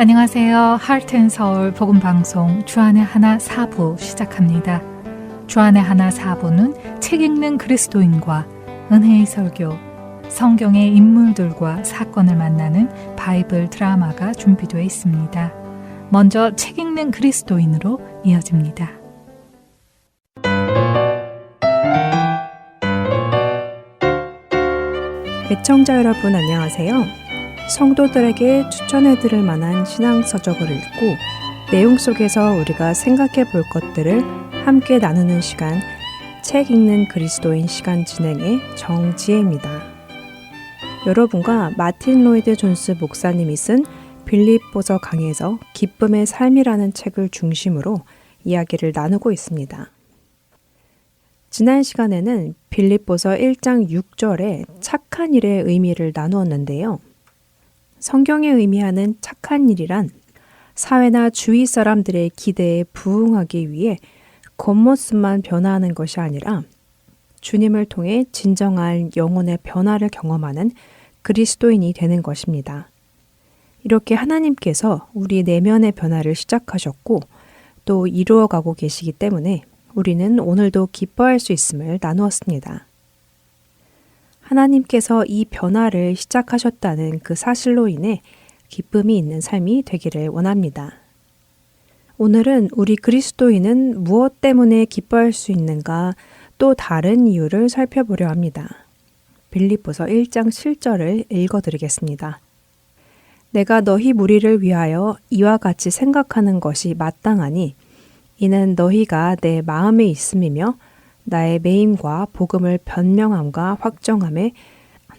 안녕하세요. 하트앤서울 복음방송 주안의 하나 4부 시작합니다. 주안의 하나 4부는 책 읽는 그리스도인과 은혜의 설교, 성경의 인물들과 사건을 만나는 바이블 드라마가 준비되어 있습니다. 먼저 책 읽는 그리스도인으로 이어집니다. 애청자 여러분 안녕하세요. 성도들에게 추천해드릴 만한 신앙서적을 읽고 내용 속에서 우리가 생각해 볼 것들을 함께 나누는 시간, 책 읽는 그리스도인 시간 진행의 정지혜입니다. 여러분과 마틴 로이드 존스 목사님이 쓴 빌립보서 강해에서 기쁨의 삶이라는 책을 중심으로 이야기를 나누고 있습니다. 지난 시간에는 빌립보서 1장 6절에 착한 일의 의미를 나누었는데요. 성경에 의미하는 착한 일이란 사회나 주위 사람들의 기대에 부응하기 위해 겉모습만 변화하는 것이 아니라 주님을 통해 진정한 영혼의 변화를 경험하는 그리스도인이 되는 것입니다. 이렇게 하나님께서 우리 내면의 변화를 시작하셨고 또 이루어가고 계시기 때문에 우리는 오늘도 기뻐할 수 있음을 나누었습니다. 하나님께서 이 변화를 시작하셨다는 그 사실로 인해 기쁨이 있는 삶이 되기를 원합니다. 오늘은 우리 그리스도인은 무엇 때문에 기뻐할 수 있는가 또 다른 이유를 살펴보려 합니다. 빌립보서 1장 7절을 읽어드리겠습니다. 내가 너희 무리를 위하여 이와 같이 생각하는 것이 마땅하니 이는 너희가 내 마음에 있음이며 나의 매임과 복음을 변명함과 확정함에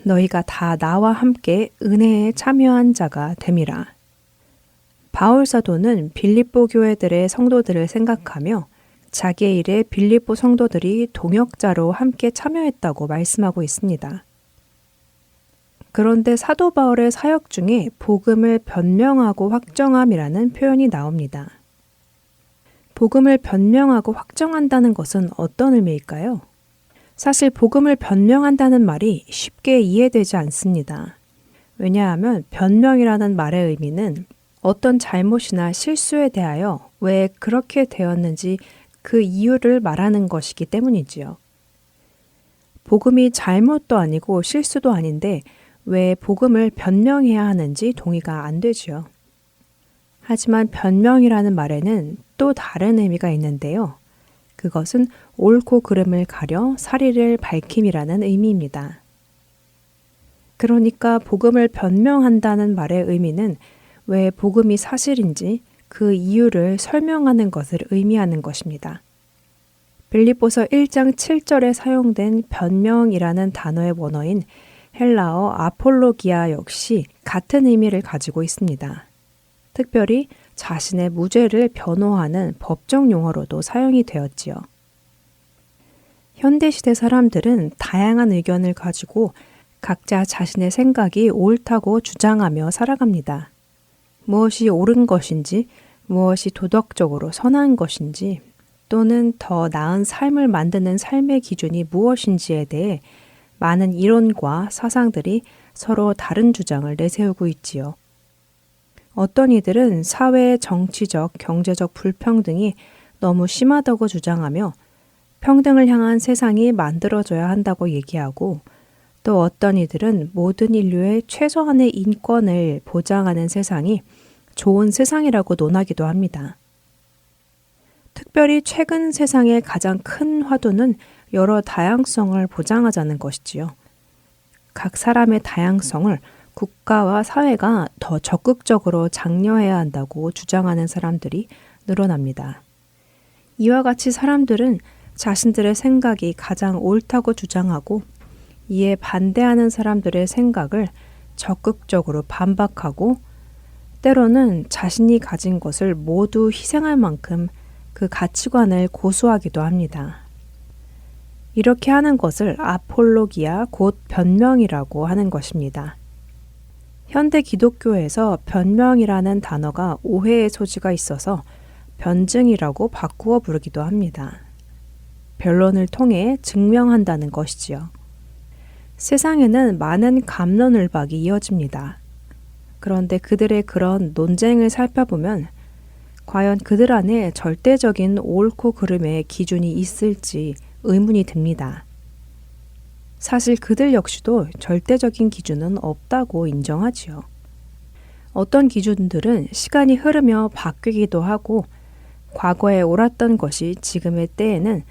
너희가 다 나와 함께 은혜에 참여한 자가 됨이라. 바울 사도는 빌립보 교회들의 성도들을 생각하며 자기의 일에 빌립보 성도들이 동역자로 함께 참여했다고 말씀하고 있습니다. 그런데 사도 바울의 사역 중에 복음을 변명하고 확정함이라는 표현이 나옵니다. 복음을 변명하고 확정한다는 것은 어떤 의미일까요? 사실 복음을 변명한다는 말이 쉽게 이해되지 않습니다. 왜냐하면 변명이라는 말의 의미는 어떤 잘못이나 실수에 대하여 왜 그렇게 되었는지 그 이유를 말하는 것이기 때문이지요. 복음이 잘못도 아니고 실수도 아닌데 왜 복음을 변명해야 하는지 동의가 안 되지요. 하지만 변명이라는 말에는 또 다른 의미가 있는데요. 그것은 옳고 그름을 가려 사리를 밝힘이라는 의미입니다. 그러니까 복음을 변명한다는 말의 의미는 왜 복음이 사실인지 그 이유를 설명하는 것을 의미하는 것입니다. 빌립보서 1장 7절에 사용된 변명이라는 단어의 원어인 헬라어 아폴로기아 역시 같은 의미를 가지고 있습니다. 특별히 자신의 무죄를 변호하는 법정 용어로도 사용이 되었지요. 현대시대 사람들은 다양한 의견을 가지고 각자 자신의 생각이 옳다고 주장하며 살아갑니다. 무엇이 옳은 것인지, 무엇이 도덕적으로 선한 것인지, 또는 더 나은 삶을 만드는 삶의 기준이 무엇인지에 대해 많은 이론과 사상들이 서로 다른 주장을 내세우고 있지요. 어떤 이들은 사회의 정치적, 경제적 불평등이 너무 심하다고 주장하며 평등을 향한 세상이 만들어져야 한다고 얘기하고 또 어떤 이들은 모든 인류의 최소한의 인권을 보장하는 세상이 좋은 세상이라고 논하기도 합니다. 특별히 최근 세상의 가장 큰 화두는 여러 다양성을 보장하자는 것이지요. 각 사람의 다양성을 국가와 사회가 더 적극적으로 장려해야 한다고 주장하는 사람들이 늘어납니다. 이와 같이 사람들은 자신들의 생각이 가장 옳다고 주장하고 이에 반대하는 사람들의 생각을 적극적으로 반박하고 때로는 자신이 가진 것을 모두 희생할 만큼 그 가치관을 고수하기도 합니다. 이렇게 하는 것을 아폴로기아 곧 변명이라고 하는 것입니다. 현대 기독교에서 변명이라는 단어가 오해의 소지가 있어서 변증이라고 바꾸어 부르기도 합니다. 변론을 통해 증명한다는 것이지요. 세상에는 많은 갑론을박이 이어집니다. 그런데 그들의 그런 논쟁을 살펴보면 과연 그들 안에 절대적인 옳고 그름의 기준이 있을지 의문이 듭니다. 사실 그들 역시도 절대적인 기준은 없다고 인정하지요. 어떤 기준들은 시간이 흐르며 바뀌기도 하고 과거에 옳았던 것이 지금의 때에는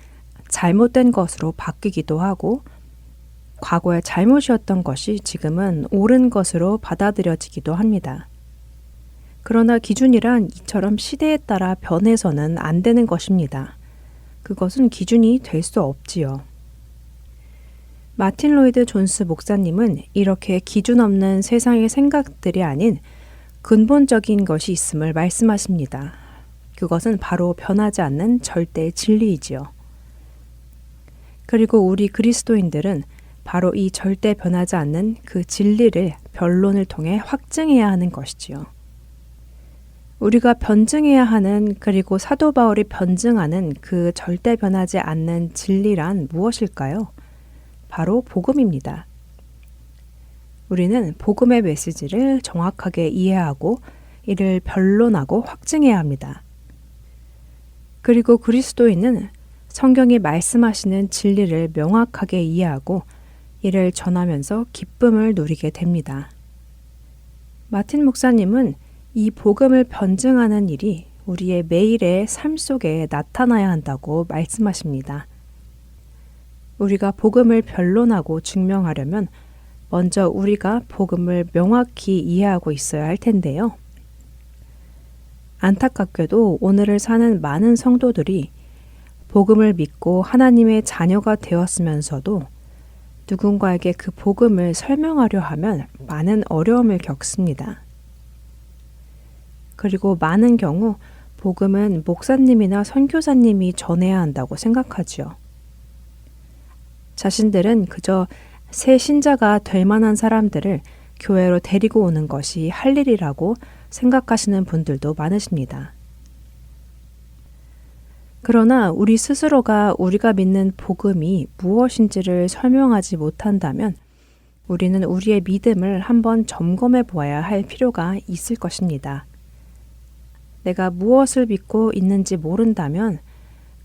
잘못된 것으로 바뀌기도 하고 과거에 잘못이었던 것이 지금은 옳은 것으로 받아들여지기도 합니다. 그러나 기준이란 이처럼 시대에 따라 변해서는 안 되는 것입니다. 그것은 기준이 될 수 없지요. 마틴 로이드 존스 목사님은 이렇게 기준 없는 세상의 생각들이 아닌 근본적인 것이 있음을 말씀하십니다. 그것은 바로 변하지 않는 절대 진리이지요. 그리고 우리 그리스도인들은 바로 이 절대 변하지 않는 그 진리를 변론을 통해 확증해야 하는 것이지요. 우리가 변증해야 하는 그리고 사도 바울이 변증하는 그 절대 변하지 않는 진리란 무엇일까요? 바로 복음입니다. 우리는 복음의 메시지를 정확하게 이해하고 이를 변론하고 확증해야 합니다. 그리고 그리스도인은 성경이 말씀하시는 진리를 명확하게 이해하고 이를 전하면서 기쁨을 누리게 됩니다. 마틴 목사님은 이 복음을 변증하는 일이 우리의 매일의 삶 속에 나타나야 한다고 말씀하십니다. 우리가 복음을 변론하고 증명하려면 먼저 우리가 복음을 명확히 이해하고 있어야 할 텐데요. 안타깝게도 오늘을 사는 많은 성도들이 복음을 믿고 하나님의 자녀가 되었으면서도 누군가에게 그 복음을 설명하려 하면 많은 어려움을 겪습니다. 그리고 많은 경우 복음은 목사님이나 선교사님이 전해야 한다고 생각하지요. 자신들은 그저 새 신자가 될 만한 사람들을 교회로 데리고 오는 것이 할 일이라고 생각하시는 분들도 많으십니다. 그러나 우리 스스로가 우리가 믿는 복음이 무엇인지를 설명하지 못한다면 우리는 우리의 믿음을 한번 점검해 보아야 할 필요가 있을 것입니다. 내가 무엇을 믿고 있는지 모른다면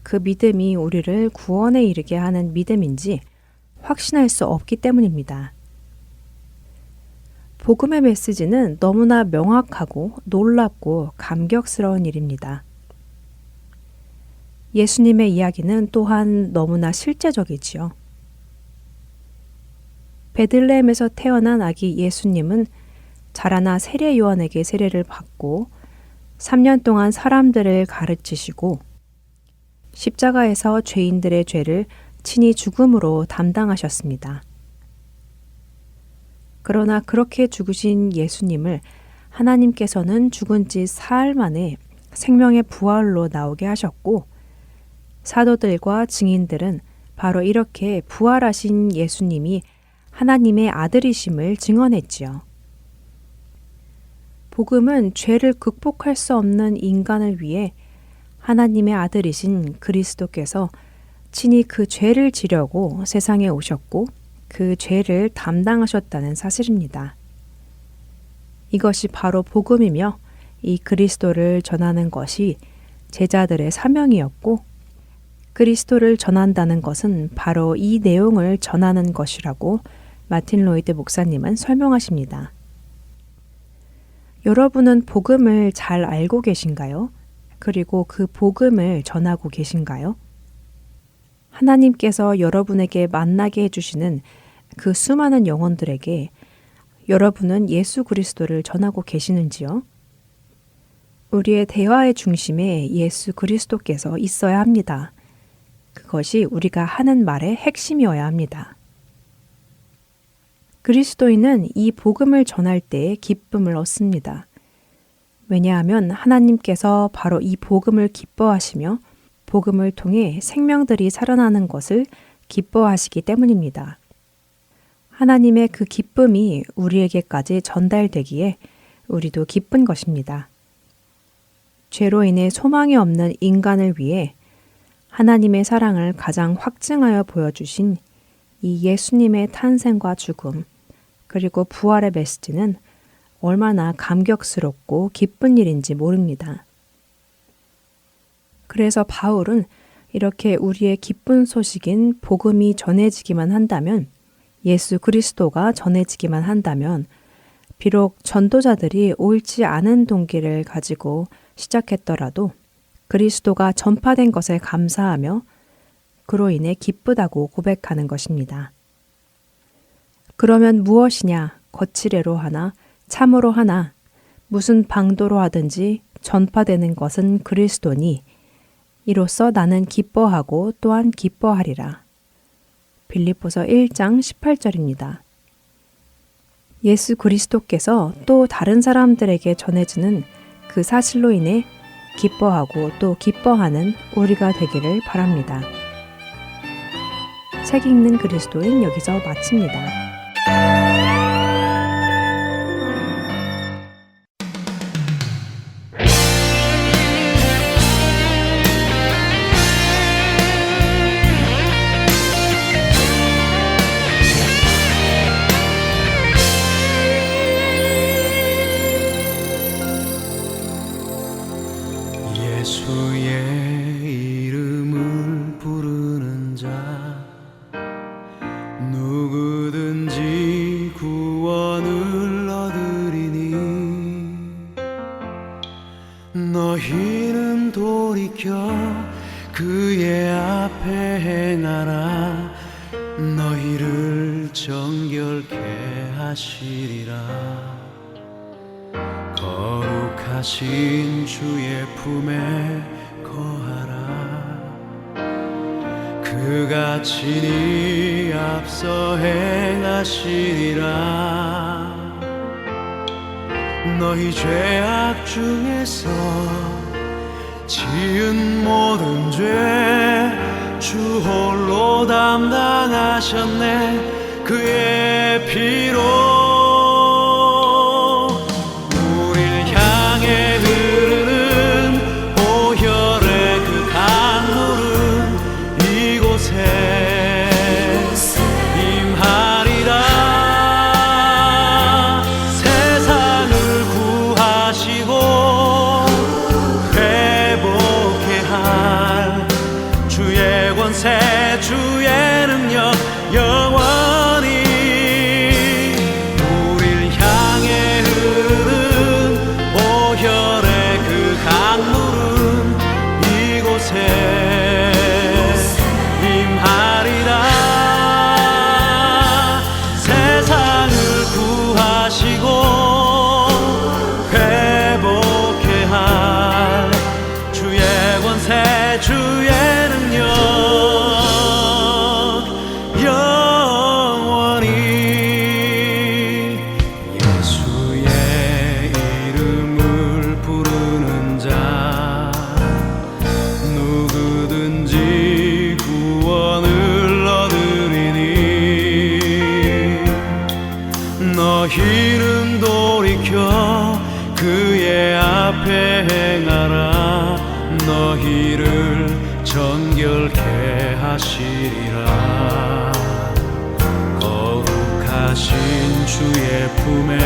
그 믿음이 우리를 구원에 이르게 하는 믿음인지 확신할 수 없기 때문입니다. 복음의 메시지는 너무나 명확하고 놀랍고 감격스러운 일입니다. 예수님의 이야기는 또한 너무나 실제적이지요. 베들레헴에서 태어난 아기 예수님은 자라나 세례 요한에게 세례를 받고 3년 동안 사람들을 가르치시고 십자가에서 죄인들의 죄를 친히 죽음으로 담당하셨습니다. 그러나 그렇게 죽으신 예수님을 하나님께서는 죽은 지 사흘 만에 생명의 부활로 나오게 하셨고 사도들과 증인들은 바로 이렇게 부활하신 예수님이 하나님의 아들이심을 증언했지요. 복음은 죄를 극복할 수 없는 인간을 위해 하나님의 아들이신 그리스도께서 친히 그 죄를 지려고 세상에 오셨고 그 죄를 담당하셨다는 사실입니다. 이것이 바로 복음이며 이 그리스도를 전하는 것이 제자들의 사명이었고 그리스도를 전한다는 것은 바로 이 내용을 전하는 것이라고 마틴 로이드 목사님은 설명하십니다. 여러분은 복음을 잘 알고 계신가요? 그리고 그 복음을 전하고 계신가요? 하나님께서 여러분에게 만나게 해주시는 그 수많은 영혼들에게 여러분은 예수 그리스도를 전하고 계시는지요? 우리의 대화의 중심에 예수 그리스도께서 있어야 합니다. 그것이 우리가 하는 말의 핵심이어야 합니다. 그리스도인은 이 복음을 전할 때에 기쁨을 얻습니다. 왜냐하면 하나님께서 바로 이 복음을 기뻐하시며 복음을 통해 생명들이 살아나는 것을 기뻐하시기 때문입니다. 하나님의 그 기쁨이 우리에게까지 전달되기에 우리도 기쁜 것입니다. 죄로 인해 소망이 없는 인간을 위해 하나님의 사랑을 가장 확증하여 보여주신 이 예수님의 탄생과 죽음, 그리고 부활의 메시지는 얼마나 감격스럽고 기쁜 일인지 모릅니다. 그래서 바울은 이렇게 우리의 기쁜 소식인 복음이 전해지기만 한다면, 예수 그리스도가 전해지기만 한다면, 비록 전도자들이 옳지 않은 동기를 가지고 시작했더라도 그리스도가 전파된 것에 감사하며 그로 인해 기쁘다고 고백하는 것입니다. 그러면 무엇이냐? 거칠애로 하나, 참으로 하나, 무슨 방도로 하든지 전파되는 것은 그리스도니 이로써 나는 기뻐하고 또한 기뻐하리라. 빌립보서 1장 18절입니다. 예수 그리스도께서 또 다른 사람들에게 전해주는 그 사실로 인해 기뻐하고 또 기뻐하는 우리가 되기를 바랍니다. 책 읽는 그리스도인 여기서 마칩니다. 너희는 돌이켜 그의 앞에 행하라. 너희를 정결케 하시리라. 거룩하신 주의 품에 거하라. 그가 친히 앞서 행하시리라. 너희 죄악 중에서 지은 모든 죄 주 홀로 담당하셨네. 그의 피로 우릴 향해 흐르는 보혈의 그 강물은 이곳에 임하리라. 세상을 구하시고 회복케 할 주의 권세, 주의 능력 영원히 우릴 향해 흐르는 보혈의 그 강물은 이곳에 임하리라. 세상을 구하시고 회복케 할 주의 권세, 주의 능력 영원히. 예수의 이름을 부르는 자 누구든지 구원을 얻으리니. 너희는 돌이켜 그의 앞에 행하라. 너희를 정결케 하시리라. 거룩하신 주의 품에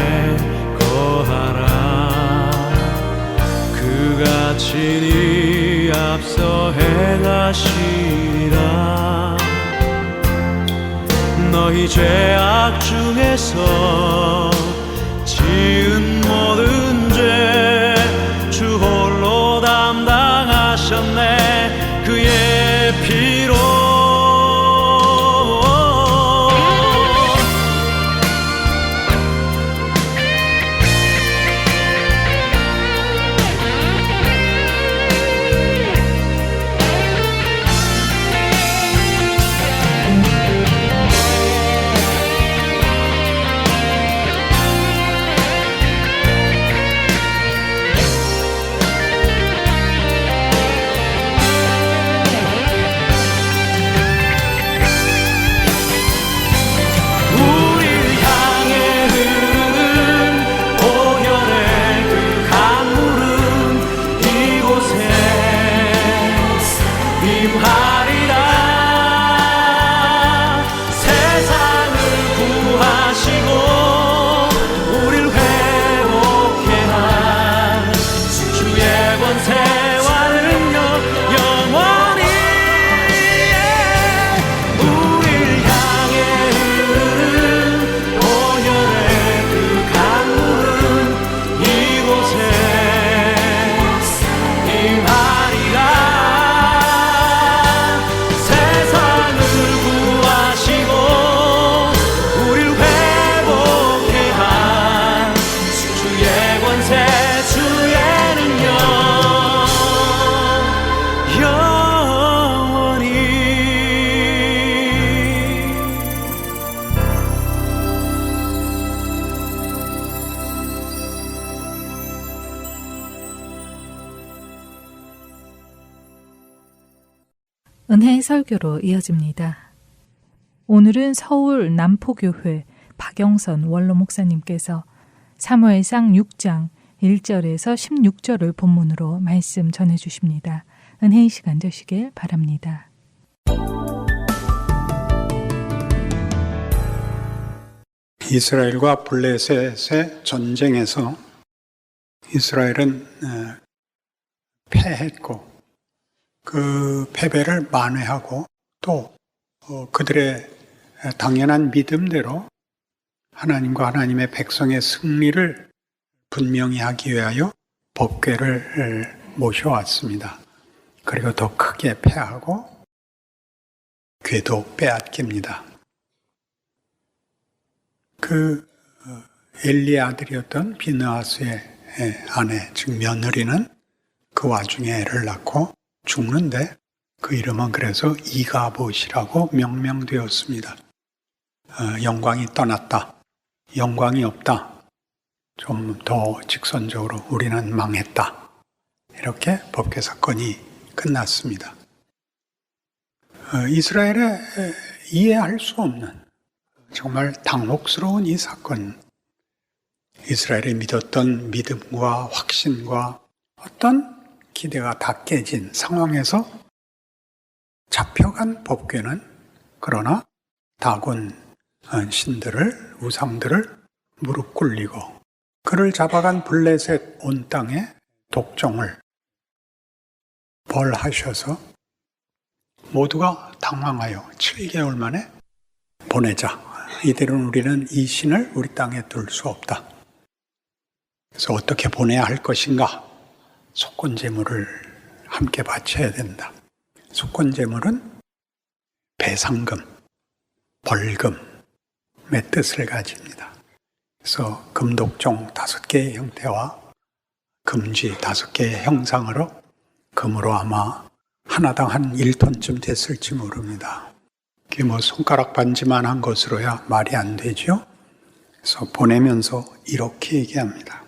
거하라. 그가 친히 앞서 행하시리라. 너희 죄악 중에서 지은 모든 죄 주 홀로 담당하셨네. 그의 피로 은혜의 설교로 이어집니다. 오늘은 서울 남포교회 박영선 원로 목사님께서 사무엘상 6장 1절에서 16절을 본문으로 말씀 전해주십니다. 은혜의 시간 되시길 바랍니다. 이스라엘과 블레셋의 전쟁에서 이스라엘은 패했고 그 패배를 만회하고 또 그들의 당연한 믿음대로 하나님과 하나님의 백성의 승리를 분명히 하기 위하여 법궤를 모셔왔습니다. 그리고 더 크게 패하고 궤도 빼앗깁니다. 그 엘리의 아들이었던 비느하스의 아내, 즉 며느리는 그 와중에 애를 낳고 죽는데 그 이름은 그래서 이가봇이라고 명명되었습니다. 영광이 떠났다, 영광이 없다, 좀 더 직선적으로 우리는 망했다, 이렇게 법궤 사건이 끝났습니다. 이스라엘의 이해할 수 없는 정말 당혹스러운 이 사건, 이스라엘이 믿었던 믿음과 확신과 어떤 기대가 다 깨진 상황에서 잡혀간 법궤는 그러나 다곤 신들을, 우상들을 무릎 꿇리고 그를 잡아간 블레셋 온 땅에 독종을 벌하셔서 모두가 당황하여 7개월 만에 보내자. 이대로는 우리는 이 신을 우리 땅에 둘 수 없다. 그래서 어떻게 보내야 할 것인가? 속건제물을 함께 바쳐야 된다. 속건제물은 배상금, 벌금의 뜻을 가집니다. 그래서 금독종 5개의 형태와 금쥐 5개의 형상으로 금으로 아마 하나당 한 1톤쯤 됐을지 모릅니다. 그게 뭐 손가락 반지만한 것으로야 말이 안 되죠. 그래서 보내면서 이렇게 얘기합니다.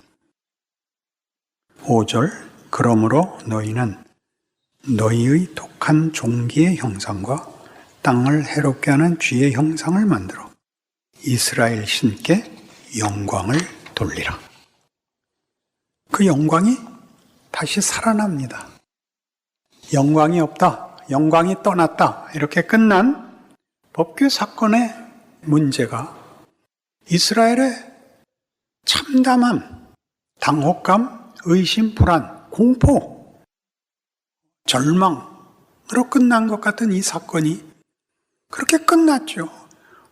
5절, 그러므로 너희는 너희의 독한 종기의 형상과 땅을 해롭게 하는 쥐의 형상을 만들어 이스라엘 신께 영광을 돌리라. 그 영광이 다시 살아납니다. 영광이 없다, 영광이 떠났다, 이렇게 끝난 법궤 사건의 문제가 이스라엘의 참담함, 당혹감, 의심, 불안, 공포, 절망으로 끝난 것 같은 이 사건이 그렇게 끝났죠.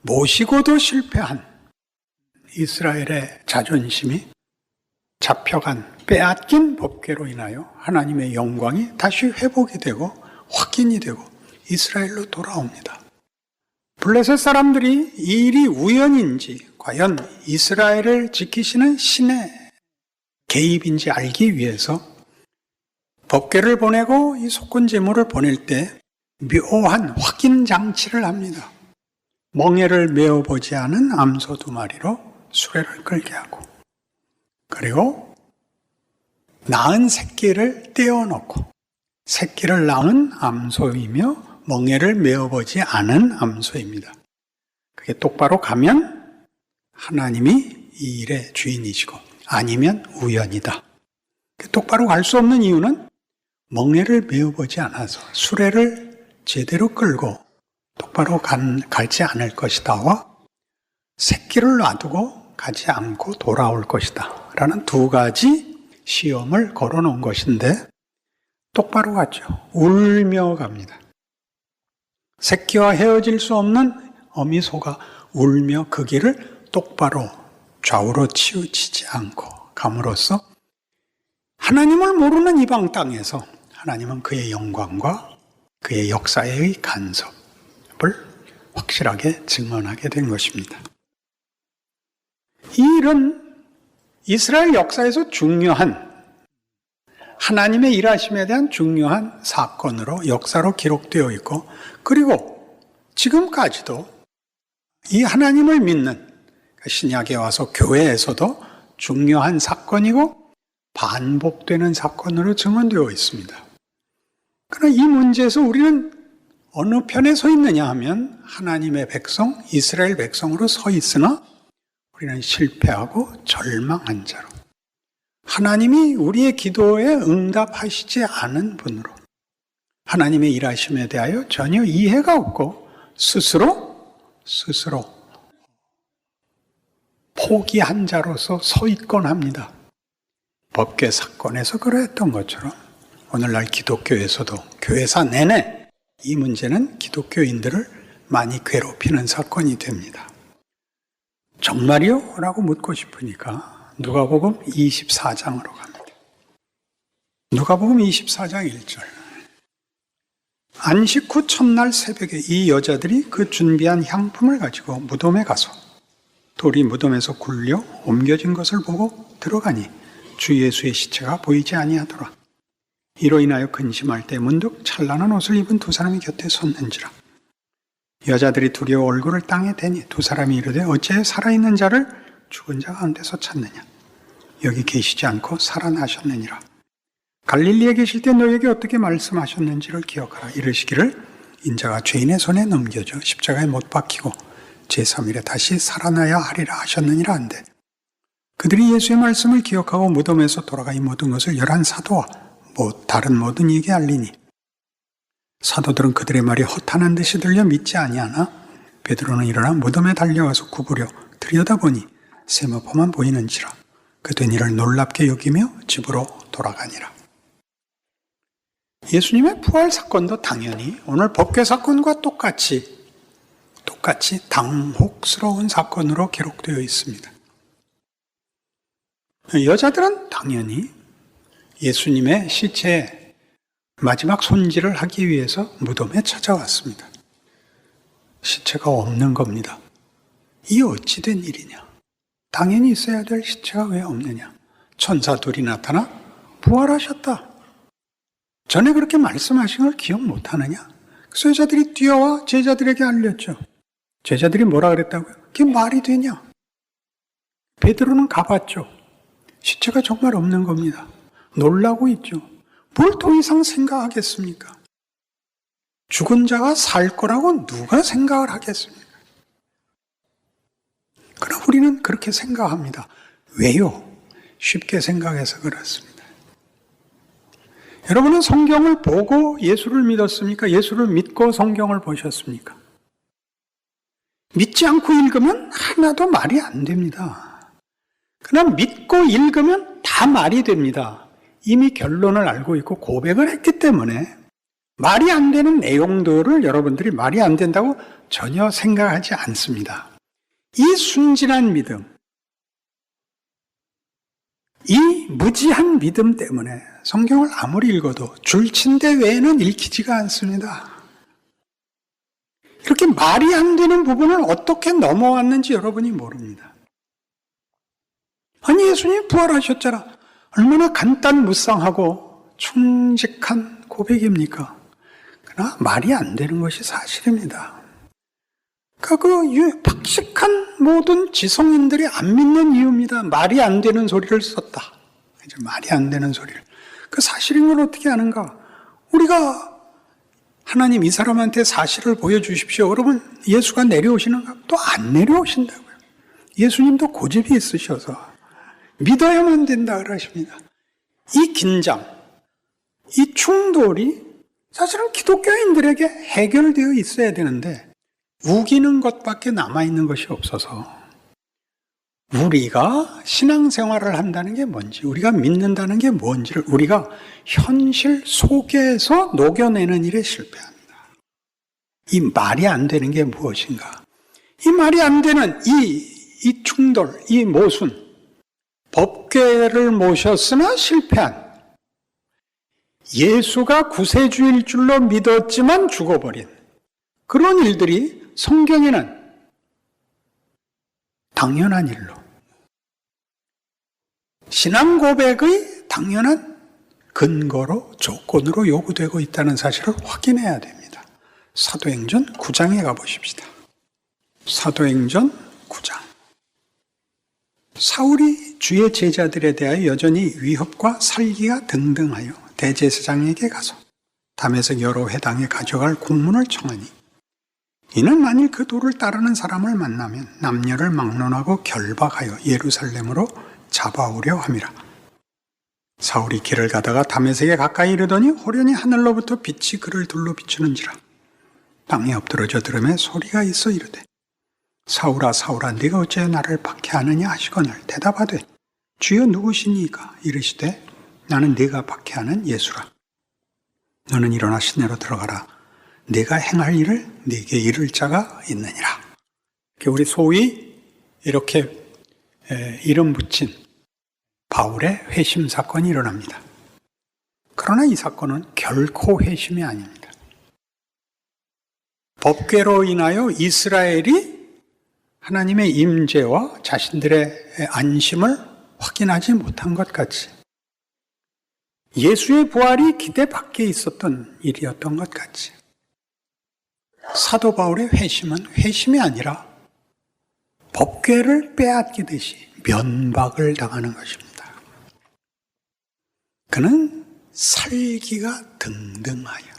모시고도 실패한 이스라엘의 자존심이 잡혀간, 빼앗긴 법궤로 인하여 하나님의 영광이 다시 회복이 되고 확인이 되고 이스라엘로 돌아옵니다. 블레셋 사람들이 이 일이 우연인지 과연 이스라엘을 지키시는 신의 개입인지 알기 위해서 법궤를 보내고 이 속건제물을 보낼 때 묘한 확인 장치를 합니다. 멍에를 메어보지 않은 암소 2마리로 수레를 끌게 하고 그리고 낳은 새끼를 떼어놓고 새끼를 낳은 암소이며 멍에를 메어보지 않은 암소입니다. 그게 똑바로 가면 하나님이 이 일의 주인이시고 아니면 우연이다. 똑바로 갈 수 없는 이유는 멍에를 메어보지 않아서 수레를 제대로 끌고 똑바로 가지 않을 것이다와 새끼를 놔두고 가지 않고 돌아올 것이다 라는 2가지 시험을 걸어놓은 것인데 똑바로 갔죠. 울며 갑니다. 새끼와 헤어질 수 없는 어미소가 울며 그 길을 똑바로 좌우로 치우치지 않고 감으로써 하나님을 모르는 이방 땅에서 하나님은 그의 영광과 그의 역사의 간섭을 확실하게 증언하게 된 것입니다. 이 일은 이스라엘 역사에서 중요한 하나님의 일하심에 대한 중요한 사건으로 역사로 기록되어 있고 그리고 지금까지도 이 하나님을 믿는 신약에 와서 교회에서도 중요한 사건이고 반복되는 사건으로 증언되어 있습니다. 그러나 이 문제에서 우리는 어느 편에 서 있느냐 하면 하나님의 백성, 이스라엘 백성으로 서 있으나 우리는 실패하고 절망한 자로, 하나님이 우리의 기도에 응답하시지 않은 분으로, 하나님의 일하심에 대하여 전혀 이해가 없고 스스로 포기한 자로서 서 있곤 합니다. 법궤 사건에서 그러했던 것처럼 오늘날 기독교에서도 교회사 내내 이 문제는 기독교인들을 많이 괴롭히는 사건이 됩니다. 정말이요? 라고 묻고 싶으니까 누가복음 24장으로 갑니다. 누가복음 24장 1절. 안식 후 첫날 새벽에 이 여자들이 그 준비한 향품을 가지고 무덤에 가서 돌이 무덤에서 굴려 옮겨진 것을 보고 들어가니 주 예수의 시체가 보이지 아니하더라. 이로 인하여 근심할 때 문득 찬란한 옷을 입은 두 사람이 곁에 섰는지라. 여자들이 두려워 얼굴을 땅에 대니 두 사람이 이르되 어찌 살아있는 자를 죽은 자 가운데서 찾느냐. 여기 계시지 않고 살아나셨느니라. 갈릴리에 계실 때 너에게 어떻게 말씀하셨는지를 기억하라. 이르시기를 인자가 죄인의 손에 넘겨져 십자가에 못 박히고 제3일에 다시 살아나야 하리라 하셨느니라 한데, 그들이 예수의 말씀을 기억하고 무덤에서 돌아가 이 모든 것을 11 사도와 다른 모든 이에게 알리니, 사도들은 그들의 말이 허탄한 듯이 들려 믿지 아니하나 베드로는 일어나 무덤에 달려가서 굽으려 들여다보니 세마포만 보이는지라. 그 된 일을 놀랍게 여기며 집으로 돌아가니라. 예수님의 부활 사건도 당연히 오늘 법궤 사건과 똑같이 당혹스러운 사건으로 기록되어 있습니다. 여자들은 당연히 예수님의 시체에 마지막 손질을 하기 위해서 무덤에 찾아왔습니다. 시체가 없는 겁니다. 이 어찌 된 일이냐? 당연히 있어야 될 시체가 왜 없느냐? 천사 둘이 나타나 부활하셨다. 전에 그렇게 말씀하신 걸 기억 못하느냐? 그래서 여자들이 뛰어와 제자들에게 알렸죠. 제자들이 뭐라 그랬다고요? 그게 말이 되냐? 베드로는 가봤죠. 시체가 정말 없는 겁니다. 놀라고 있죠. 뭘 더 이상 생각하겠습니까? 죽은 자가 살 거라고 누가 생각을 하겠습니까? 그럼 우리는 그렇게 생각합니다. 왜요? 쉽게 생각해서 그렇습니다. 여러분은 성경을 보고 예수를 믿었습니까? 예수를 믿고 성경을 보셨습니까? 믿지 않고 읽으면 하나도 말이 안 됩니다. 그러나 믿고 읽으면 다 말이 됩니다. 이미 결론을 알고 있고 고백을 했기 때문에 말이 안 되는 내용들을 여러분들이 말이 안 된다고 전혀 생각하지 않습니다. 이 순진한 믿음, 이 무지한 믿음 때문에 성경을 아무리 읽어도 줄친데 외에는 읽히지가 않습니다. 이렇게 말이 안 되는 부분을 어떻게 넘어왔는지 여러분이 모릅니다. 아니, 예수님 부활하셨잖아. 얼마나 간단무쌍하고 충직한 고백입니까? 그러나 말이 안 되는 것이 사실입니다. 그 박식한 모든 지성인들이 안 믿는 이유입니다. 말이 안 되는 소리를 썼다. 이제 말이 안 되는 소리를. 그 사실인 걸 어떻게 아는가? 우리가 하나님 이 사람한테 사실을 보여주십시오. 그러면 예수가 내려오시는가? 또 안 내려오신다고요. 예수님도 고집이 있으셔서 믿어야만 된다 그러십니다. 이 긴장, 이 충돌이 사실은 기독교인들에게 해결되어 있어야 되는데 우기는 것밖에 남아있는 것이 없어서 우리가 신앙생활을 한다는 게 뭔지, 우리가 믿는다는 게 뭔지를 우리가 현실 속에서 녹여내는 일에 실패합니다. 이 말이 안 되는 게 무엇인가? 이 말이 안 되는 이 충돌, 이 모순, 법궤를 모셨으나 실패한, 예수가 구세주일 줄로 믿었지만 죽어버린 그런 일들이 성경에는 당연한 일로, 신앙 고백의 당연한 근거로, 조건으로 요구되고 있다는 사실을 확인해야 됩니다. 사도행전 9장에 가보십시다. 사도행전 9장. 사울이 주의 제자들에 대하여 여전히 위협과 살기가 등등하여 대제사장에게 가서 다메섹 여러 회당에 가져갈 공문을 청하니 이는 만일 그 도를 따르는 사람을 만나면 남녀를 막론하고 결박하여 예루살렘으로 잡아오려 함이라. 사울이 길을 가다가 다메섹에 가까이 이르더니 호련히 하늘로부터 빛이 그를 둘러 비추는지라. 땅에 엎드러져 들으매 소리가 있어 이르되 사울아 사울아 네가 어찌 나를 박해하느냐 하시거늘 대답하되 주여 누구시니까 이르시되 나는 네가 박해하는 예수라. 너는 일어나 시내로 들어가라. 네가 행할 일을 네게 이를 자가 있느니라. 우리 소위 이렇게 이름 붙인 바울의 회심 사건이 일어납니다. 그러나 이 사건은 결코 회심이 아닙니다. 법궤로 인하여 이스라엘이 하나님의 임재와 자신들의 안심을 확인하지 못한 것 같이 예수의 부활이 기대 밖에 있었던 일이었던 것 같이 사도 바울의 회심은 회심이 아니라 법궤를 빼앗기듯이 면박을 당하는 것입니다. 그는 살기가 등등하여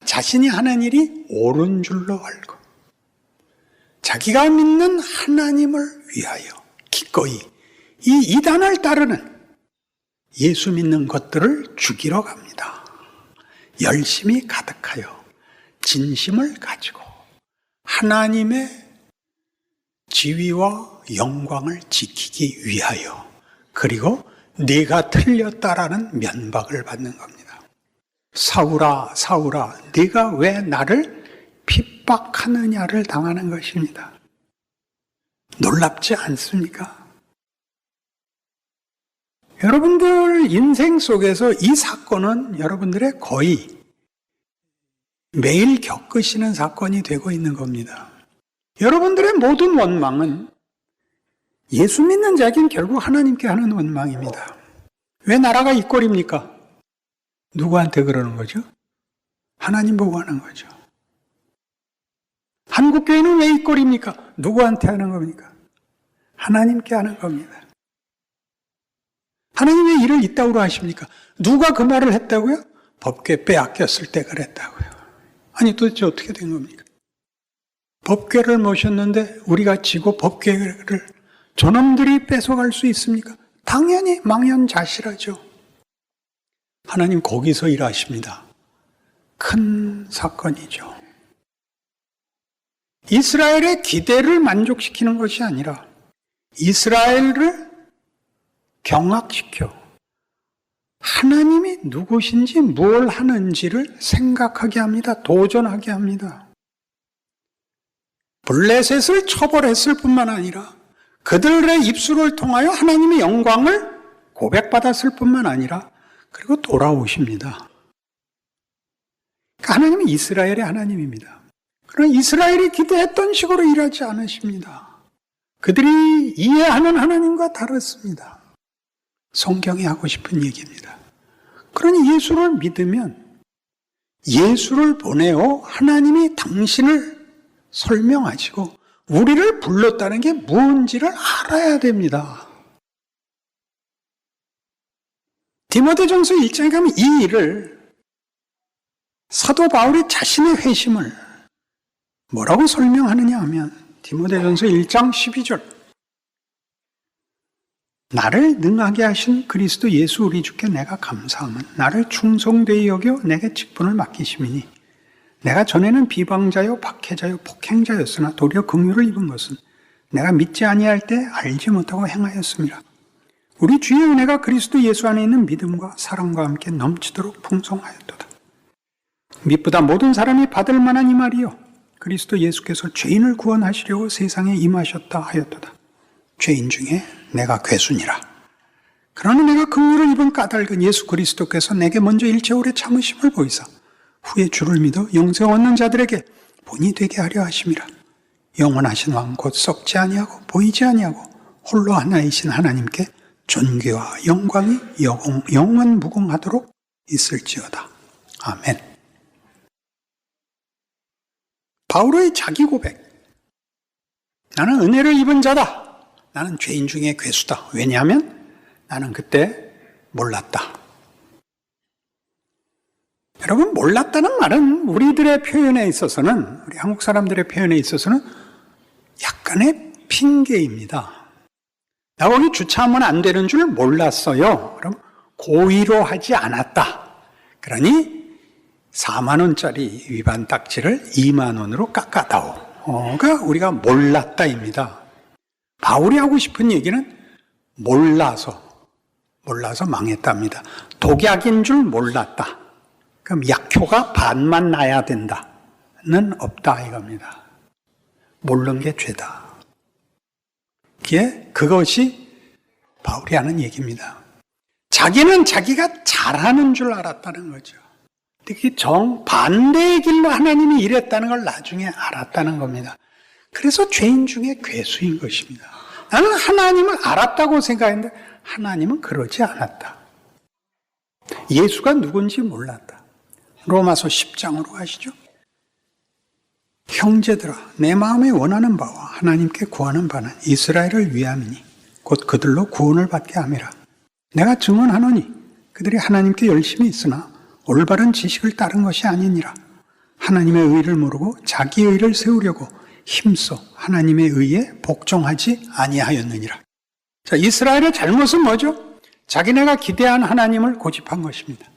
자신이 하는 일이 옳은 줄로 알고 자기가 믿는 하나님을 위하여 기꺼이 이 이단을 따르는 예수 믿는 것들을 죽이러 갑니다. 열심히 가득하여 진심을 가지고 하나님의 지위와 영광을 지키기 위하여 그리고 네가 틀렸다라는 면박을 받는 겁니다. 사울아 사울아 네가 왜 나를 핍박하느냐를 당하는 것입니다. 놀랍지 않습니까? 여러분들 인생 속에서 이 사건은 여러분들의 거의 매일 겪으시는 사건이 되고 있는 겁니다. 여러분들의 모든 원망은 예수 믿는 자에겐 결국 하나님께 하는 원망입니다. 왜 나라가 이 꼴입니까? 누구한테 그러는 거죠? 하나님 보고 하는 거죠. 한국교회는 왜 이 꼴입니까? 누구한테 하는 겁니까? 하나님께 하는 겁니다. 하나님 왜 일을 이따구로 하십니까? 누가 그 말을 했다고요? 법궤 빼앗겼을 때 그랬다고요. 아니 도대체 어떻게 된 겁니까? 법궤를 모셨는데 우리가 지고 법궤를 저놈들이 뺏어갈 수 있습니까? 당연히 망연자실하죠. 하나님 거기서 일하십니다. 큰 사건이죠. 이스라엘의 기대를 만족시키는 것이 아니라 이스라엘을 경악시켜 하나님이 누구신지 뭘 하는지를 생각하게 합니다. 도전하게 합니다. 블레셋을 처벌했을 뿐만 아니라 그들의 입술을 통하여 하나님의 영광을 고백받았을 뿐만 아니라 그리고 돌아오십니다. 그러니까 하나님은 이스라엘의 하나님입니다. 그러나 이스라엘이 기대했던 식으로 일하지 않으십니다. 그들이 이해하는 하나님과 다릅니다. 성경이 하고 싶은 얘기입니다. 그러니 예수를 믿으면 예수를 보내어 하나님이 당신을 설명하시고 우리를 불렀다는 게 뭔지를 알아야 됩니다. 디모데전서 1장에 가면 이 일을 사도 바울이 자신의 회심을 뭐라고 설명하느냐 하면 디모데전서 1장 12절 나를 능하게 하신 그리스도 예수 우리 주께 내가 감사함은 나를 충성되이 여겨 내게 직분을 맡기심이니 내가 전에는 비방자요 박해자요 폭행자였으나 도리어 긍휼을 입은 것은 내가 믿지 아니할 때 알지 못하고 행하였습니다. 우리 주의 은혜가 그리스도 예수 안에 있는 믿음과 사랑과 함께 넘치도록 풍성하였도다. 믿보다 모든 사람이 받을 만한 이 말이요 그리스도 예수께서 죄인을 구원하시려고 세상에 임하셨다 하였도다. 죄인 중에 내가 괴순이라. 그러나 내가 긍휼을 입은 까닭은 예수 그리스도께서 내게 먼저 일체 오래 참으심을 보이사 후에 주를 믿어 영생 얻는 자들에게 본이 되게 하려 하심이라. 영원하신 왕 곧 썩지 아니하고 보이지 아니하고 홀로 하나이신 하나님께 존귀와 영광이 영원 무궁하도록 있을지어다. 아멘. 바울의 자기 고백. 나는 은혜를 입은 자다. 나는 죄인 중에 괴수다. 왜냐하면 나는 그때 몰랐다. 여러분, 몰랐다는 말은 우리들의 표현에 있어서는, 우리 한국 사람들의 표현에 있어서는 약간의 핑계입니다. 나 거기 주차하면 안 되는 줄 몰랐어요. 그럼 고의로 하지 않았다. 그러니 4만 원짜리 위반 딱지를 2만 원으로 깎아다오. 그러니까 우리가 몰랐다입니다. 바울이 하고 싶은 얘기는 몰라서 망했답니다. 독약인 줄 몰랐다. 그럼 약효가 반만 나야 된다는 없다 이겁니다. 모르는 게 죄다. 그것이 바울이 하는 얘기입니다. 자기는 자기가 잘하는 줄 알았다는 거죠. 특히 정반대의 길로 하나님이 일했다는 걸 나중에 알았다는 겁니다. 그래서 죄인 중에 괴수인 것입니다. 나는 하나님을 알았다고 생각했는데 하나님은 그러지 않았다. 예수가 누군지 몰랐다. 로마서 10장으로 가시죠. 형제들아, 내 마음에 원하는 바와 하나님께 구하는 바는 이스라엘을 위함이니 곧 그들로 구원을 받게 함이라. 내가 증언하노니 그들이 하나님께 열심히 있으나 올바른 지식을 따른 것이 아니니라. 하나님의 의를 모르고 자기 의를 세우려고 힘써 하나님의 의에 복종하지 아니하였느니라. 자, 이스라엘의 잘못은 뭐죠? 자기네가 기대한 하나님을 고집한 것입니다.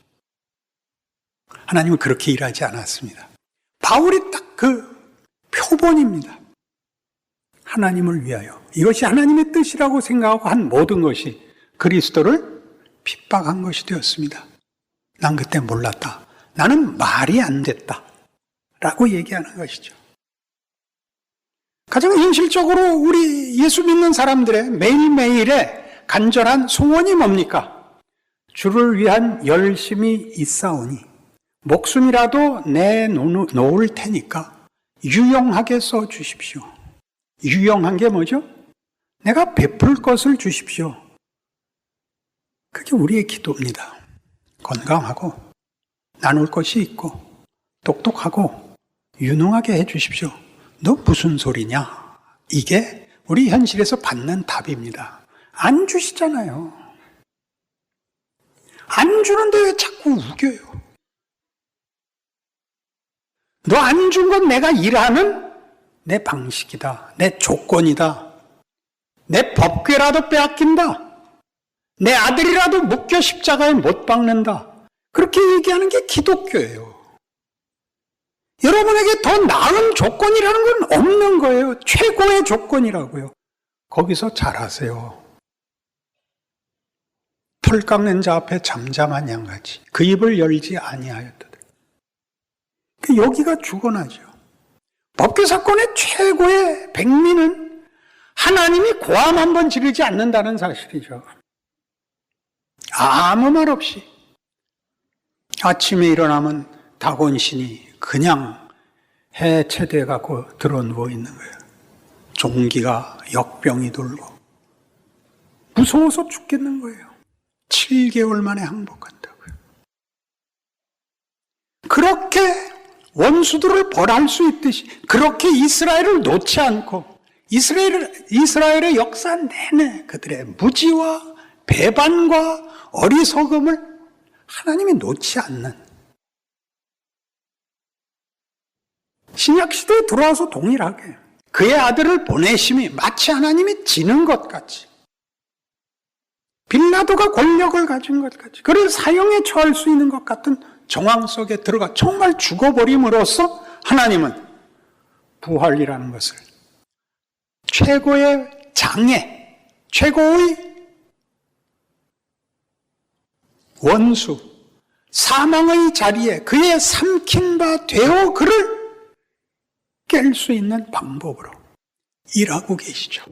하나님은 그렇게 일하지 않았습니다. 바울이 딱 그 표본입니다. 하나님을 위하여. 이것이 하나님의 뜻이라고 생각하고 한 모든 것이 그리스도를 핍박한 것이 되었습니다. 난 그때 몰랐다. 나는 말이 안 됐다. 라고 얘기하는 것이죠. 가장 현실적으로 우리 예수 믿는 사람들의 매일매일의 간절한 소원이 뭡니까? 주를 위한 열심히 있사오니 목숨이라도 내놓을 테니까 유용하게 써주십시오. 유용한 게 뭐죠? 내가 베풀 것을 주십시오. 그게 우리의 기도입니다. 건강하고 나눌 것이 있고 똑똑하고 유능하게 해주십시오. 너 무슨 소리냐? 이게 우리 현실에서 받는 답입니다. 안 주시잖아요. 안 주는데 왜 자꾸 우겨요? 너 안 준 건 내가 일하는 내 방식이다. 내 조건이다. 내 법궤라도 빼앗긴다. 내 아들이라도 묶여 십자가에 못 박는다. 그렇게 얘기하는 게 기독교예요. 여러분에게 더 나은 조건이라는 건 없는 거예요. 최고의 조건이라고요. 거기서 잘하세요. 털 깎는 자 앞에 잠잠한 양같이 그 입을 열지 아니하였다. 여기가 죽어나죠. 법궤 사건의 최고의 백미는 하나님이 고함 한 번 지르지 않는다는 사실이죠. 아무 말 없이 아침에 일어나면 다곤신이 그냥 해체돼 갖고 들어 누워 있는 거예요. 종기가 역병이 돌고 무서워서 죽겠는 거예요. 7개월 만에 항복한다고요. 그렇게 원수들을 벌할 수 있듯이 그렇게 이스라엘을 놓지 않고 이스라엘의 역사 내내 그들의 무지와 배반과 어리석음을 하나님이 놓지 않는 신약시대에 들어와서 동일하게 그의 아들을 보내심이 마치 하나님이 지는 것 같이 빌라도가 권력을 가진 것 같이 그를 사형에 처할 수 있는 것 같은 정황 속에 들어가 정말 죽어버림으로써 하나님은 부활이라는 것을 최고의 장애, 최고의 원수, 사망의 자리에 그의 삼킨 바 되어 그를 깰 수 있는 방법으로 일하고 계시죠.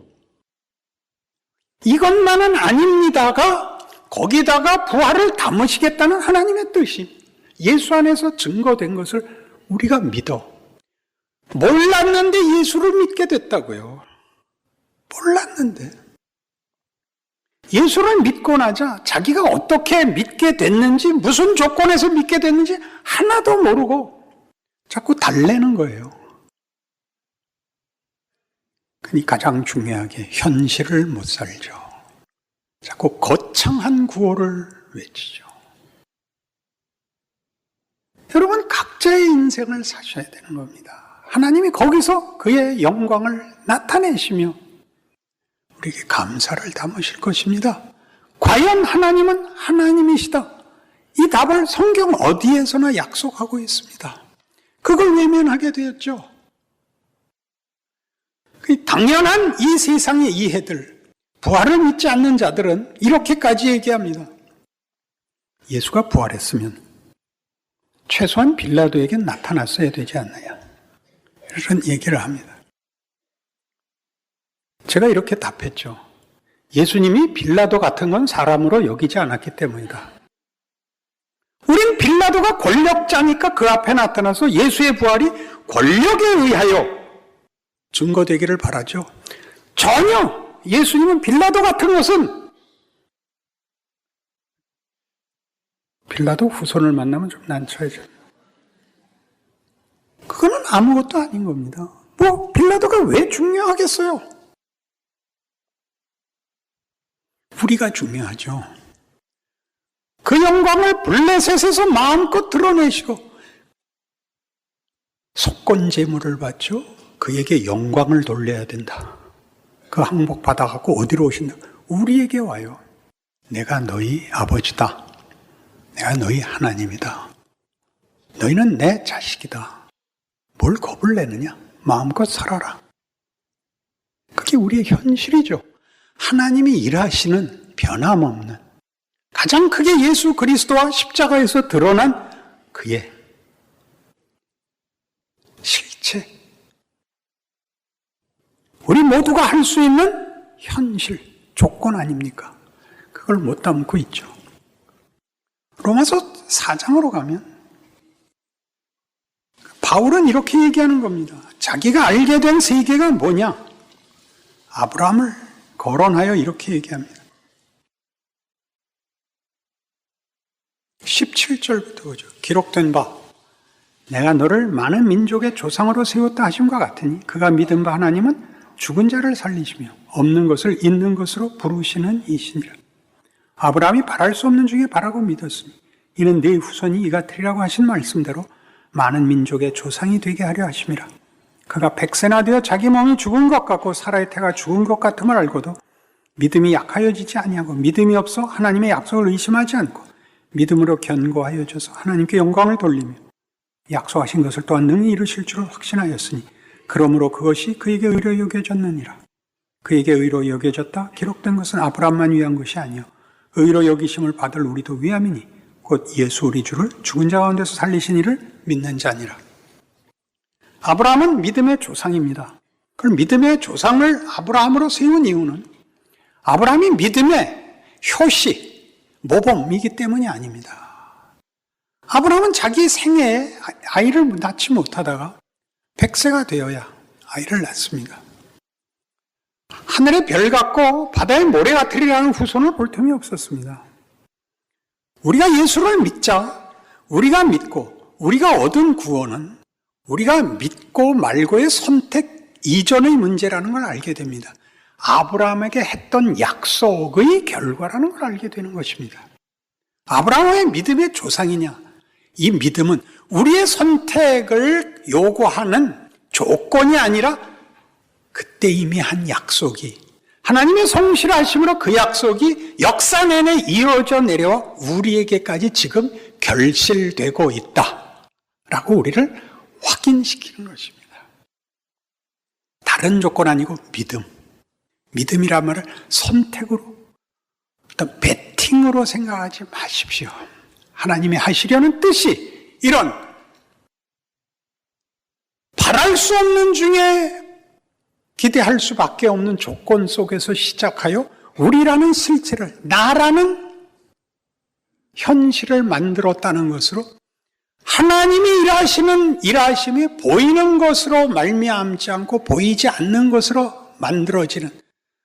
이것만은 아닙니다가 거기다가 부활을 담으시겠다는 하나님의 뜻이 예수 안에서 증거된 것을 우리가 믿어. 몰랐는데 예수를 믿게 됐다고요. 몰랐는데. 예수를 믿고 나자 자기가 어떻게 믿게 됐는지, 무슨 조건에서 믿게 됐는지 하나도 모르고 자꾸 달래는 거예요. 그러니까 가장 중요하게 현실을 못 살죠. 자꾸 거창한 구호를 외치죠. 여러분, 각자의 인생을 사셔야 되는 겁니다. 하나님이 거기서 그의 영광을 나타내시며 우리에게 감사를 담으실 것입니다. 과연 하나님은 하나님이시다. 이 답을 성경 어디에서나 약속하고 있습니다. 그걸 외면하게 되었죠. 당연한 이 세상의 이해들, 부활을 믿지 않는 자들은 이렇게까지 얘기합니다. 예수가 부활했으면 최소한 빌라도에게 나타났어야 되지 않나요? 이런 얘기를 합니다. 제가 이렇게 답했죠. 예수님이 빌라도 같은 건 사람으로 여기지 않았기 때문이다. 우린 빌라도가 권력자니까 그 앞에 나타나서 예수의 부활이 권력에 의하여 증거되기를 바라죠. 전혀 예수님은 빌라도 같은 것은, 빌라도 후손을 만나면 좀 난처해져요. 그거는 아무것도 아닌 겁니다. 빌라도가 왜 중요하겠어요? 우리가 중요하죠. 그 영광을 블레셋에서 마음껏 드러내시고 속건 제물을 바쳐 그에게 영광을 돌려야 된다. 그 항복 받아갖고 어디로 오신다? 우리에게 와요. 내가 너희 아버지다. 내가 너희 하나님이다. 너희는 내 자식이다. 뭘 겁을 내느냐? 마음껏 살아라. 그게 우리의 현실이죠. 하나님이 일하시는 변함없는, 가장 크게 예수 그리스도와 십자가에서 드러난 그의 실체, 우리 모두가 할 수 있는 현실, 조건 아닙니까? 그걸 못 담고 있죠. 로마서 4장으로 가면 바울은 이렇게 얘기하는 겁니다. 자기가 알게 된 세계가 뭐냐? 아브라함을 거론하여 이렇게 얘기합니다. 17절부터 보죠. 기록된 바 내가 너를 많은 민족의 조상으로 세웠다 하심과 같으니 그가 믿은 바 하나님은 죽은 자를 살리시며 없는 것을 있는 것으로 부르시는 이시니라. 아브라함이 바랄 수 없는 중에 바라고 믿었으니 이는 네 후손이 이가 되리라고 하신 말씀대로 많은 민족의 조상이 되게 하려 하심이라. 그가 100세나 되어 자기 몸이 죽은 것 같고 사라의 태가 죽은 것 같음을 알고도 믿음이 약하여지지 아니하고 믿음이 없어 하나님의 약속을 의심하지 않고 믿음으로 견고하여져서 하나님께 영광을 돌리며 약속하신 것을 또한 능히 이루실 줄을 확신하였으니 그러므로 그것이 그에게 의로 여겨졌느니라. 그에게 의로 여겨졌다 기록된 것은 아브라함만 위한 것이 아니요 의로 여기심을 받을 우리도 위함이니 곧 예수 우리 주를 죽은 자 가운데서 살리신 이를 믿는 자니라. 아브라함은 믿음의 조상입니다. 그 믿음의 조상을 아브라함으로 세운 이유는 아브라함이 믿음의 효시, 모범이기 때문이 아닙니다. 아브라함은 자기 생애에 아이를 낳지 못하다가 100세가 되어야 아이를 낳습니다. 하늘의 별 같고 바다의 모래 같으리라는 후손을 볼 틈이 없었습니다. 우리가 예수를 믿자, 우리가 믿고 우리가 얻은 구원은 우리가 믿고 말고의 선택 이전의 문제라는 걸 알게 됩니다. 아브라함에게 했던 약속의 결과라는 걸 알게 되는 것입니다. 아브라함의 믿음의 조상이냐? 이 믿음은 우리의 선택을 요구하는 조건이 아니라 그때 이미 한 약속이 하나님의 성실하심으로 그 약속이 역사 내내 이어져 내려와 우리에게까지 지금 결실되고 있다라고 우리를 확인시키는 것입니다. 다른 조건 아니고 믿음. 믿음이란 말을 선택으로, 어떤 베팅으로 생각하지 마십시오. 하나님이 하시려는 뜻이 이런 바랄 수 없는 중에 기대할 수밖에 없는 조건 속에서 시작하여 우리라는 실체를, 나라는 현실을 만들었다는 것으로 하나님이 일하시는 일하심이 보이는 것으로 말미암지 않고 보이지 않는 것으로 만들어지는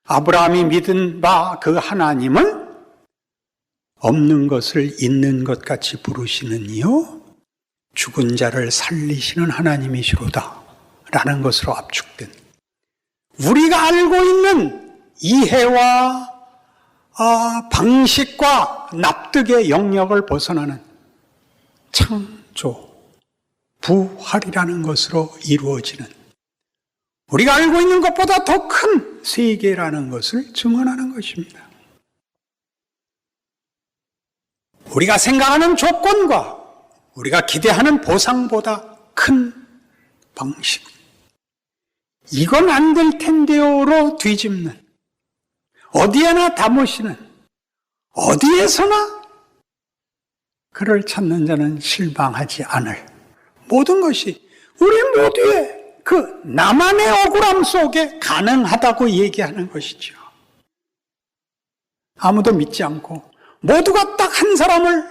아브라함이 믿은 바 그 하나님은 없는 것을 있는 것 같이 부르시는 이요 죽은 자를 살리시는 하나님이시로다 라는 것으로 압축된 우리가 알고 있는 이해와 방식과 납득의 영역을 벗어나는 창조, 부활이라는 것으로 이루어지는, 우리가 알고 있는 것보다 더 큰 세계라는 것을 증언하는 것입니다. 우리가 생각하는 조건과 우리가 기대하는 보상보다 큰 방식, 이건 안 될 텐데요로 뒤집는, 어디에나 담으시는, 어디에서나 그를 찾는 자는 실망하지 않을 모든 것이 우리 모두의 그 나만의 억울함 속에 가능하다고 얘기하는 것이죠. 아무도 믿지 않고 모두가 딱 한 사람을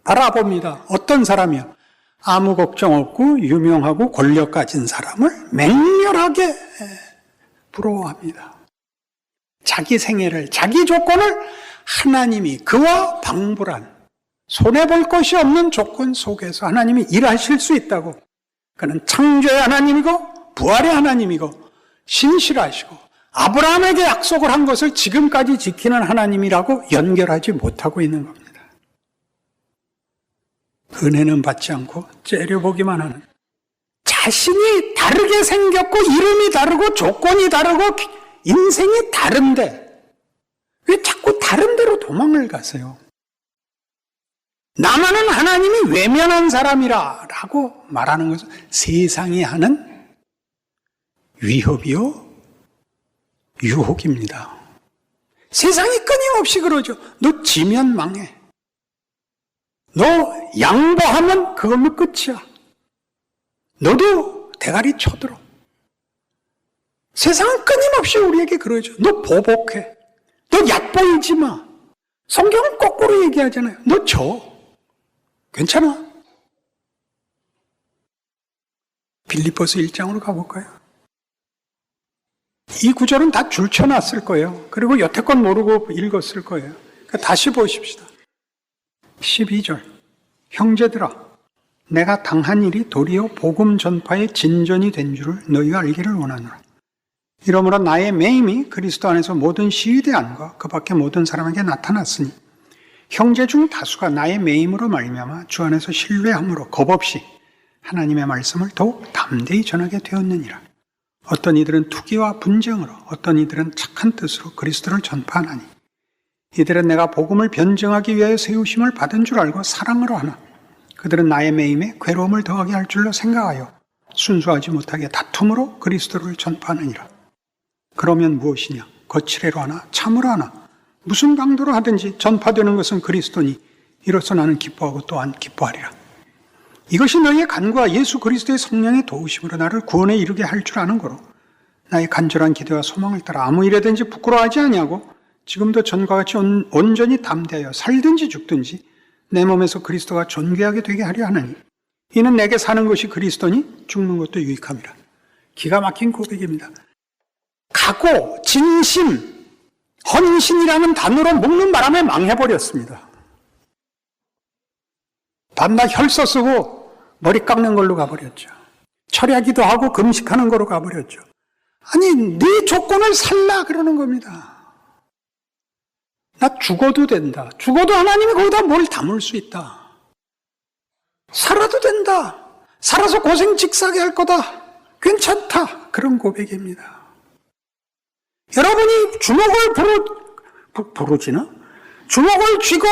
바라봅니다. 어떤 사람이요? 아무 걱정 없고 유명하고 권력 가진 사람을 맹렬하게 부러워합니다. 자기 생애를, 자기 조건을 하나님이 그와 방불한, 손해볼 것이 없는 조건 속에서 하나님이 일하실 수 있다고, 그는 창조의 하나님이고 부활의 하나님이고 신실하시고 아브라함에게 약속을 한 것을 지금까지 지키는 하나님이라고 연결하지 못하고 있는 겁니다. 은혜는 받지 않고 째려보기만 하는, 자신이 다르게 생겼고 이름이 다르고 조건이 다르고 인생이 다른데 왜 자꾸 다른 데로 도망을 가세요? 나만은 하나님이 외면한 사람이라 라고 말하는 것은 세상이 하는 위협이요 유혹입니다. 세상이 끊임없이 그러죠. 너 지면 망해. 너 양보하면 그걸로 끝이야. 너도 대가리 쳐들어. 세상은 끊임없이 우리에게 그러죠. 너 보복해. 너 얕보이지 마. 성경은 거꾸로 얘기하잖아요. 너 져. 괜찮아. 빌립보서 1장으로 가볼까요? 이 구절은 다 줄쳐놨을 거예요. 그리고 여태껏 모르고 읽었을 거예요. 그러니까 다시 보십시다. 12절. 형제들아, 내가 당한 일이 도리어 복음 전파의 진전이 된 줄을 너희가 알기를 원하노라. 이러므로 나의 매임이 그리스도 안에서 모든 시위대 안과 그 밖의 모든 사람에게 나타났으니 형제 중 다수가 나의 매임으로 말미암아 주 안에서 신뢰함으로 겁없이 하나님의 말씀을 더욱 담대히 전하게 되었느니라. 어떤 이들은 투기와 분쟁으로, 어떤 이들은 착한 뜻으로 그리스도를 전파하나니 이들은 내가 복음을 변증하기 위하여 세우심을 받은 줄 알고 사랑으로 하나 그들은 나의 매임에 괴로움을 더하게 할 줄로 생각하여 순수하지 못하게 다툼으로 그리스도를 전파하느니라. 그러면 무엇이냐? 거칠애로 하나 참으로 하나 무슨 강도로 하든지 전파되는 것은 그리스도니 이로써 나는 기뻐하고 또한 기뻐하리라. 이것이 너희의 간구와 예수 그리스도의 성령의 도우심으로 나를 구원에 이르게 할 줄 아는 거로 나의 간절한 기대와 소망을 따라 아무 일에든지 부끄러워하지 아니하고 지금도 전과 같이 온전히 담대하여 살든지 죽든지 내 몸에서 그리스도가 존귀하게 되게 하려 하느니 이는 내게 사는 것이 그리스도니 죽는 것도 유익함이라. 기가 막힌 고백입니다. 각오, 진심, 헌신이라는 단어로 묶는 바람에 망해버렸습니다. 밤낮 혈서 쓰고 머리 깎는 걸로 가버렸죠. 철야기도 하고 금식하는 걸로 가버렸죠. 아니, 네 조건을 살라 그러는 겁니다. 나 죽어도 된다. 죽어도 하나님이 거기다 뭘 담을 수 있다. 살아도 된다. 살아서 고생 직사하게 할 거다. 괜찮다. 그런 고백입니다. 여러분이 주먹을 부르지나? 주먹을 쥐고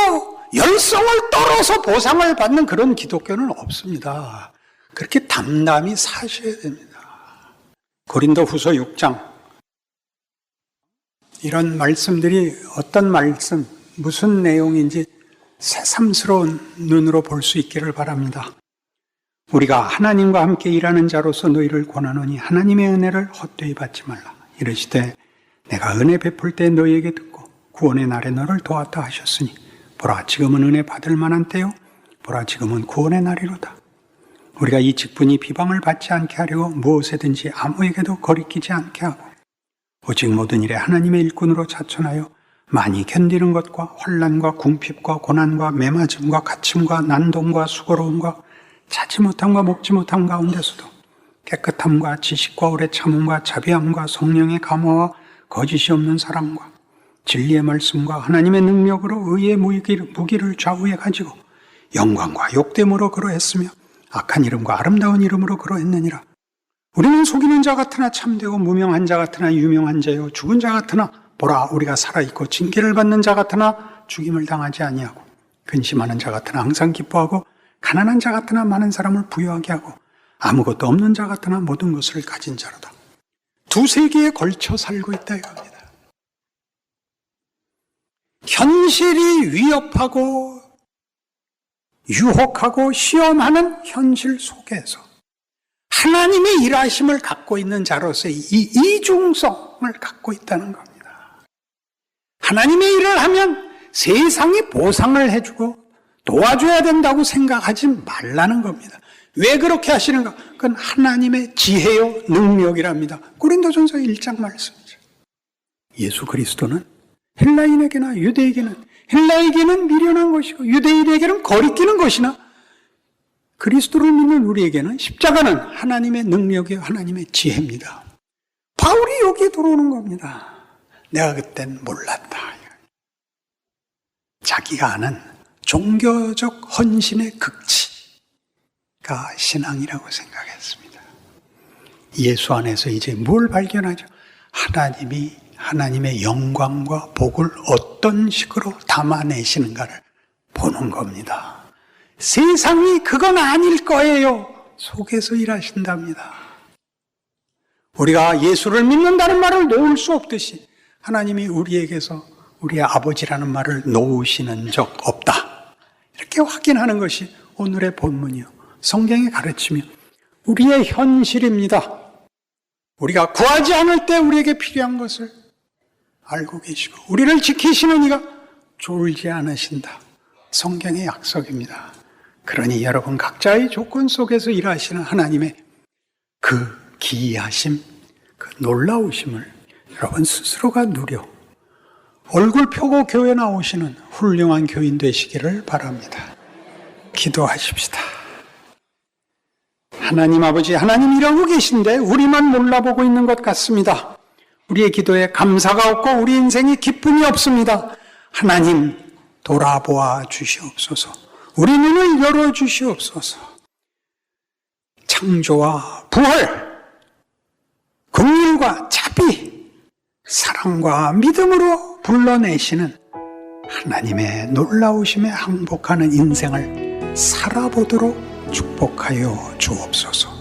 열성을 떨어서 보상을 받는 그런 기독교는 없습니다. 그렇게 담담히 사셔야 됩니다. 고린도후서 6장 이런 말씀들이 어떤 말씀, 무슨 내용인지 새삼스러운 눈으로 볼 수 있기를 바랍니다. 우리가 하나님과 함께 일하는 자로서 너희를 권하노니 하나님의 은혜를 헛되이 받지 말라. 이르시되 내가 은혜 베풀 때 너희에게 듣고 구원의 날에 너를 도왔다 하셨으니 보라 지금은 은혜 받을 만한 때요 보라 지금은 구원의 날이로다. 우리가 이 직분이 비방을 받지 않게 하려고 무엇에든지 아무에게도 거리끼지 않게 하고 오직 모든 일에 하나님의 일꾼으로 자천하여 많이 견디는 것과 환난과 궁핍과 고난과 매맞음과 갇힘과 난동과 수고로움과 자지 못함과 먹지 못함 가운데서도 깨끗함과 지식과 오래 참음과 자비함과 성령의 감화와 거짓이 없는 사랑과 진리의 말씀과 하나님의 능력으로 의의 무기를 좌우에 가지고 영광과 욕됨으로 그러했으며 악한 이름과 아름다운 이름으로 그러했느니라. 우리는 속이는 자 같으나 참되고 무명한 자 같으나 유명한 자요 죽은 자 같으나 보라 우리가 살아있고 징계를 받는 자 같으나 죽임을 당하지 아니하고 근심하는 자 같으나 항상 기뻐하고 가난한 자 같으나 많은 사람을 부유하게 하고 아무것도 없는 자 같으나 모든 것을 가진 자로다. 두 세계에 걸쳐 살고 있다 이겁니다. 현실이 위협하고 유혹하고 시험하는 현실 속에서 하나님의 일하심을 갖고 있는 자로서의 이 이중성을 갖고 있다는 겁니다. 하나님의 일을 하면 세상이 보상을 해주고 도와줘야 된다고 생각하지 말라는 겁니다. 왜 그렇게 하시는가? 그건 하나님의 지혜요 능력이랍니다. 고린도전서 1장 말씀이죠. 예수 그리스도는 헬라인에게나 유대에게는 헬라에게는 미련한 것이고 유대인에게는 거리끼는 것이나 그리스도를 믿는 우리에게는 십자가는 하나님의 능력이요 하나님의 지혜입니다. 바울이 여기에 들어오는 겁니다. 내가 그땐 몰랐다. 자기가 아는 종교적 헌신의 극치가 신앙이라고 생각했습니다. 예수 안에서 이제 뭘 발견하죠? 하나님이 하나님의 영광과 복을 어떤 식으로 담아내시는가를 보는 겁니다. 세상이 그건 아닐 거예요 속에서 일하신답니다. 우리가 예수를 믿는다는 말을 놓을 수 없듯이 하나님이 우리에게서 우리의 아버지라는 말을 놓으시는 적 없다. 이렇게 확인하는 것이 오늘의 본문이요 성경의 가르침이요 우리의 현실입니다. 우리가 구하지 않을 때 우리에게 필요한 것을 알고 계시고 우리를 지키시는 이가 졸지 않으신다. 성경의 약속입니다. 그러니 여러분 각자의 조건 속에서 일하시는 하나님의 그 기이하심, 그 놀라우심을 여러분 스스로가 누려 얼굴 펴고 교회 나오시는 훌륭한 교인 되시기를 바랍니다. 기도하십시다. 하나님 아버지, 하나님 일하고 계신데 우리만 몰라보고 있는 것 같습니다. 우리의 기도에 감사가 없고 우리 인생에 기쁨이 없습니다. 하나님 돌아보아 주시옵소서. 우리 눈을 열어주시옵소서. 창조와 부활, 긍휼과 자비, 사랑과 믿음으로 불러내시는 하나님의 놀라우심에 항복하는 인생을 살아보도록 축복하여 주옵소서.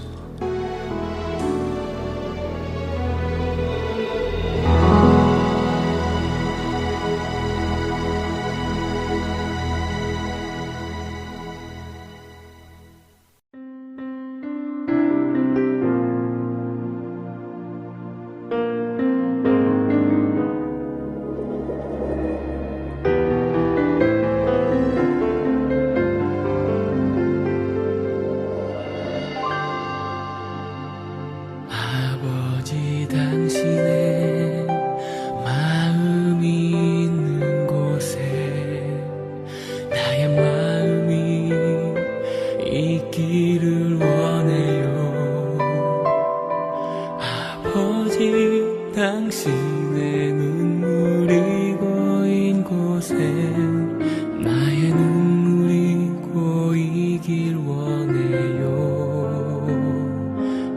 당신의 눈물이 고인 곳에 나의 눈물이 고이길 원해요.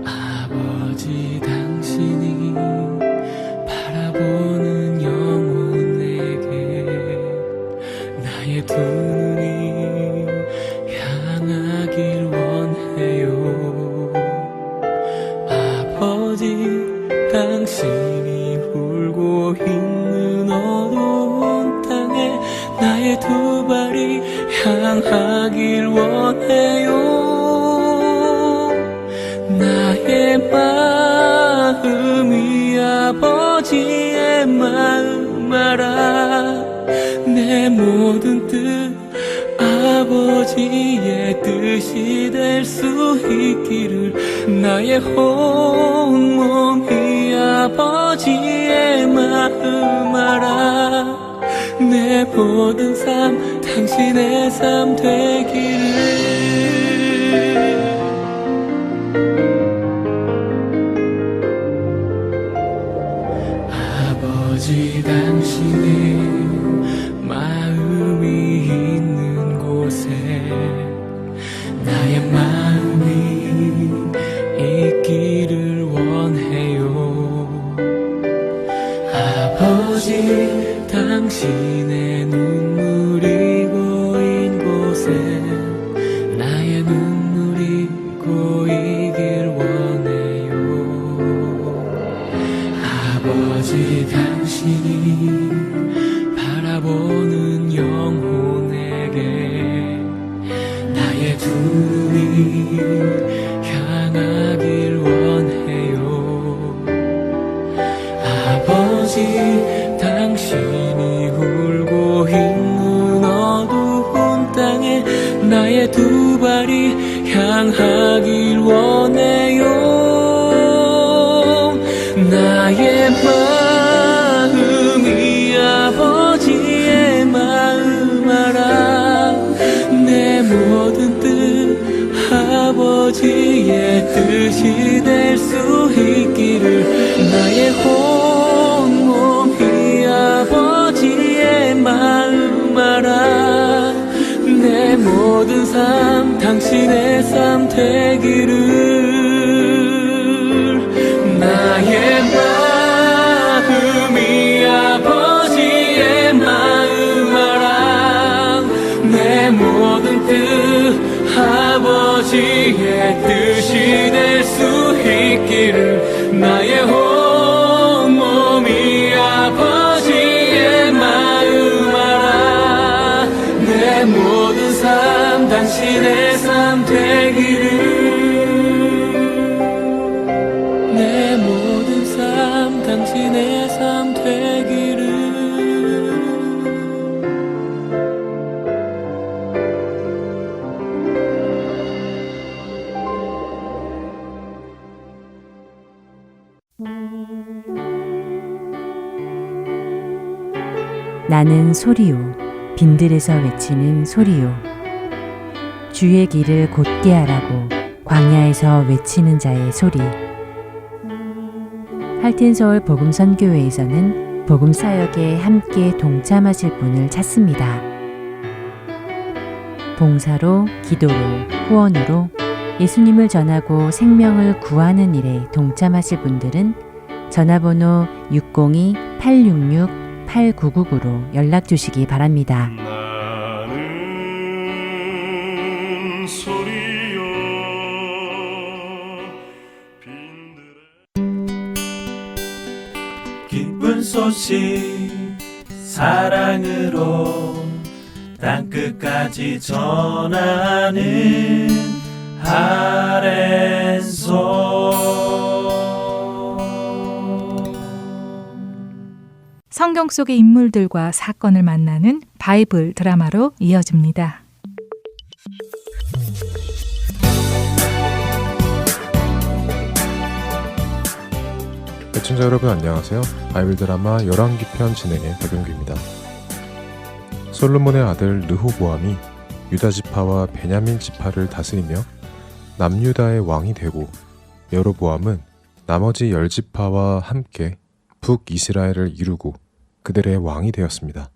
아버지 당신이 바라보는 영혼에게 나의 두 눈이 향하길 원해요. 아버지 당신이 울고 있는 어두운 땅에 나의 두 발이 향하길 원해요. 나의 마음이 아버지의 마음 알아. 내 모든 뜻 아버지의 뜻이 될 수 있기를. 나의 온몸이 아버지의 마음 알아. 내 모든 삶 당신의 삶 되기를. 아버지 당신의 마음이 있는 곳에 나의 마음 아버지 당신의 눈물이 고인 곳에 나의 눈물이 고이길 원해요. 아버지 당신이 바라보는 영혼에게 나의 두 눈이 향하길 원해요. 아버지 당신이 울고 있는 어두운 땅에 나의 두 발이 향하길 원해요. 나의 마음이 아버지의 마음 알아. 내 모든 뜻 아버지의 뜻이 될 수 있기를 나의 온몸이 아버지의 마음 알아. 내 모든 삶 당신의 삶 되기를. 나의 마음이 아버지의 마음 알아. 내 모든 뜻 아버지의 뜻이 될 수 있기를. 나의 온몸이 아버지의 마음 알아. 내 모든 삶 당신의 삶 되기를. 내 모든 삶 당신의 삶 되기를. 나는 소리요, 빈들에서 외치는 소리요. 주의 길을 곧게 하라고 광야에서 외치는 자의 소리. 할텐서울 복음선교회에서는 복음사역에 함께 동참하실 분을 찾습니다. 봉사로, 기도로, 후원으로 예수님을 전하고 생명을 구하는 일에 동참하실 분들은 전화번호 602-866-8999로 연락 주시기 바랍니다. 나는 소리요 기쁜 소식 사랑으로 땅끝까지 전하는 아랜소. 성경 속의 인물들과 사건을 만나는 바이블 드라마로 이어집니다. 시청자 여러분 안녕하세요. 바이블 드라마 열왕기편 진행의 박용규입니다. 솔로몬의 아들 르호보암이 유다 지파와 베냐민 지파를 다스리며 남유다의 왕이 되고, 여로보암은 나머지 10지파와 함께 북이스라엘을 이루고 그들의 왕이 되었습니다.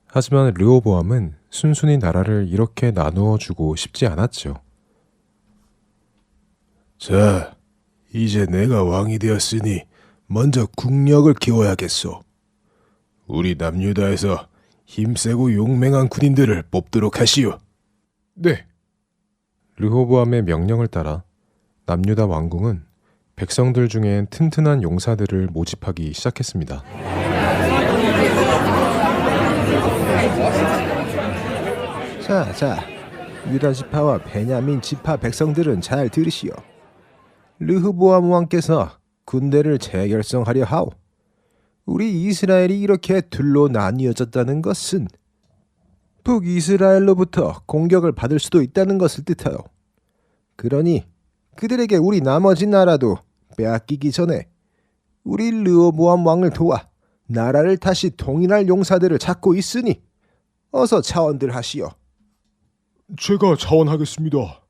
하지만 르호보암은 순순히 나라를 이렇게 나누어 주고 싶지 않았죠. 자, 이제 내가 왕이 되었으니 먼저 국력을 키워야겠소. 우리 남유다에서 힘세고 용맹한 군인들을 뽑도록 하시오. 네. 르호보암의 명령을 따라 남유다 왕궁은 백성들 중엔 튼튼한 용사들을 모집하기 시작했습니다. 자, 유다 지파와 베냐민 지파 백성들은 잘 들으시오. 르호보암 왕께서 군대를 재결성하려 하오. 우리 이스라엘이 이렇게 둘로 나뉘어졌다는 것은 북이스라엘로부터 공격을 받을 수도 있다는 것을 뜻하여, 그러니 그들에게 우리 나머지 나라도 빼앗기기 전에 우리 르호보암 왕을 도와 나라를 다시 통일할 용사들을 찾고 있으니 어서 자원들 하시오. 제가 자원하겠습니다.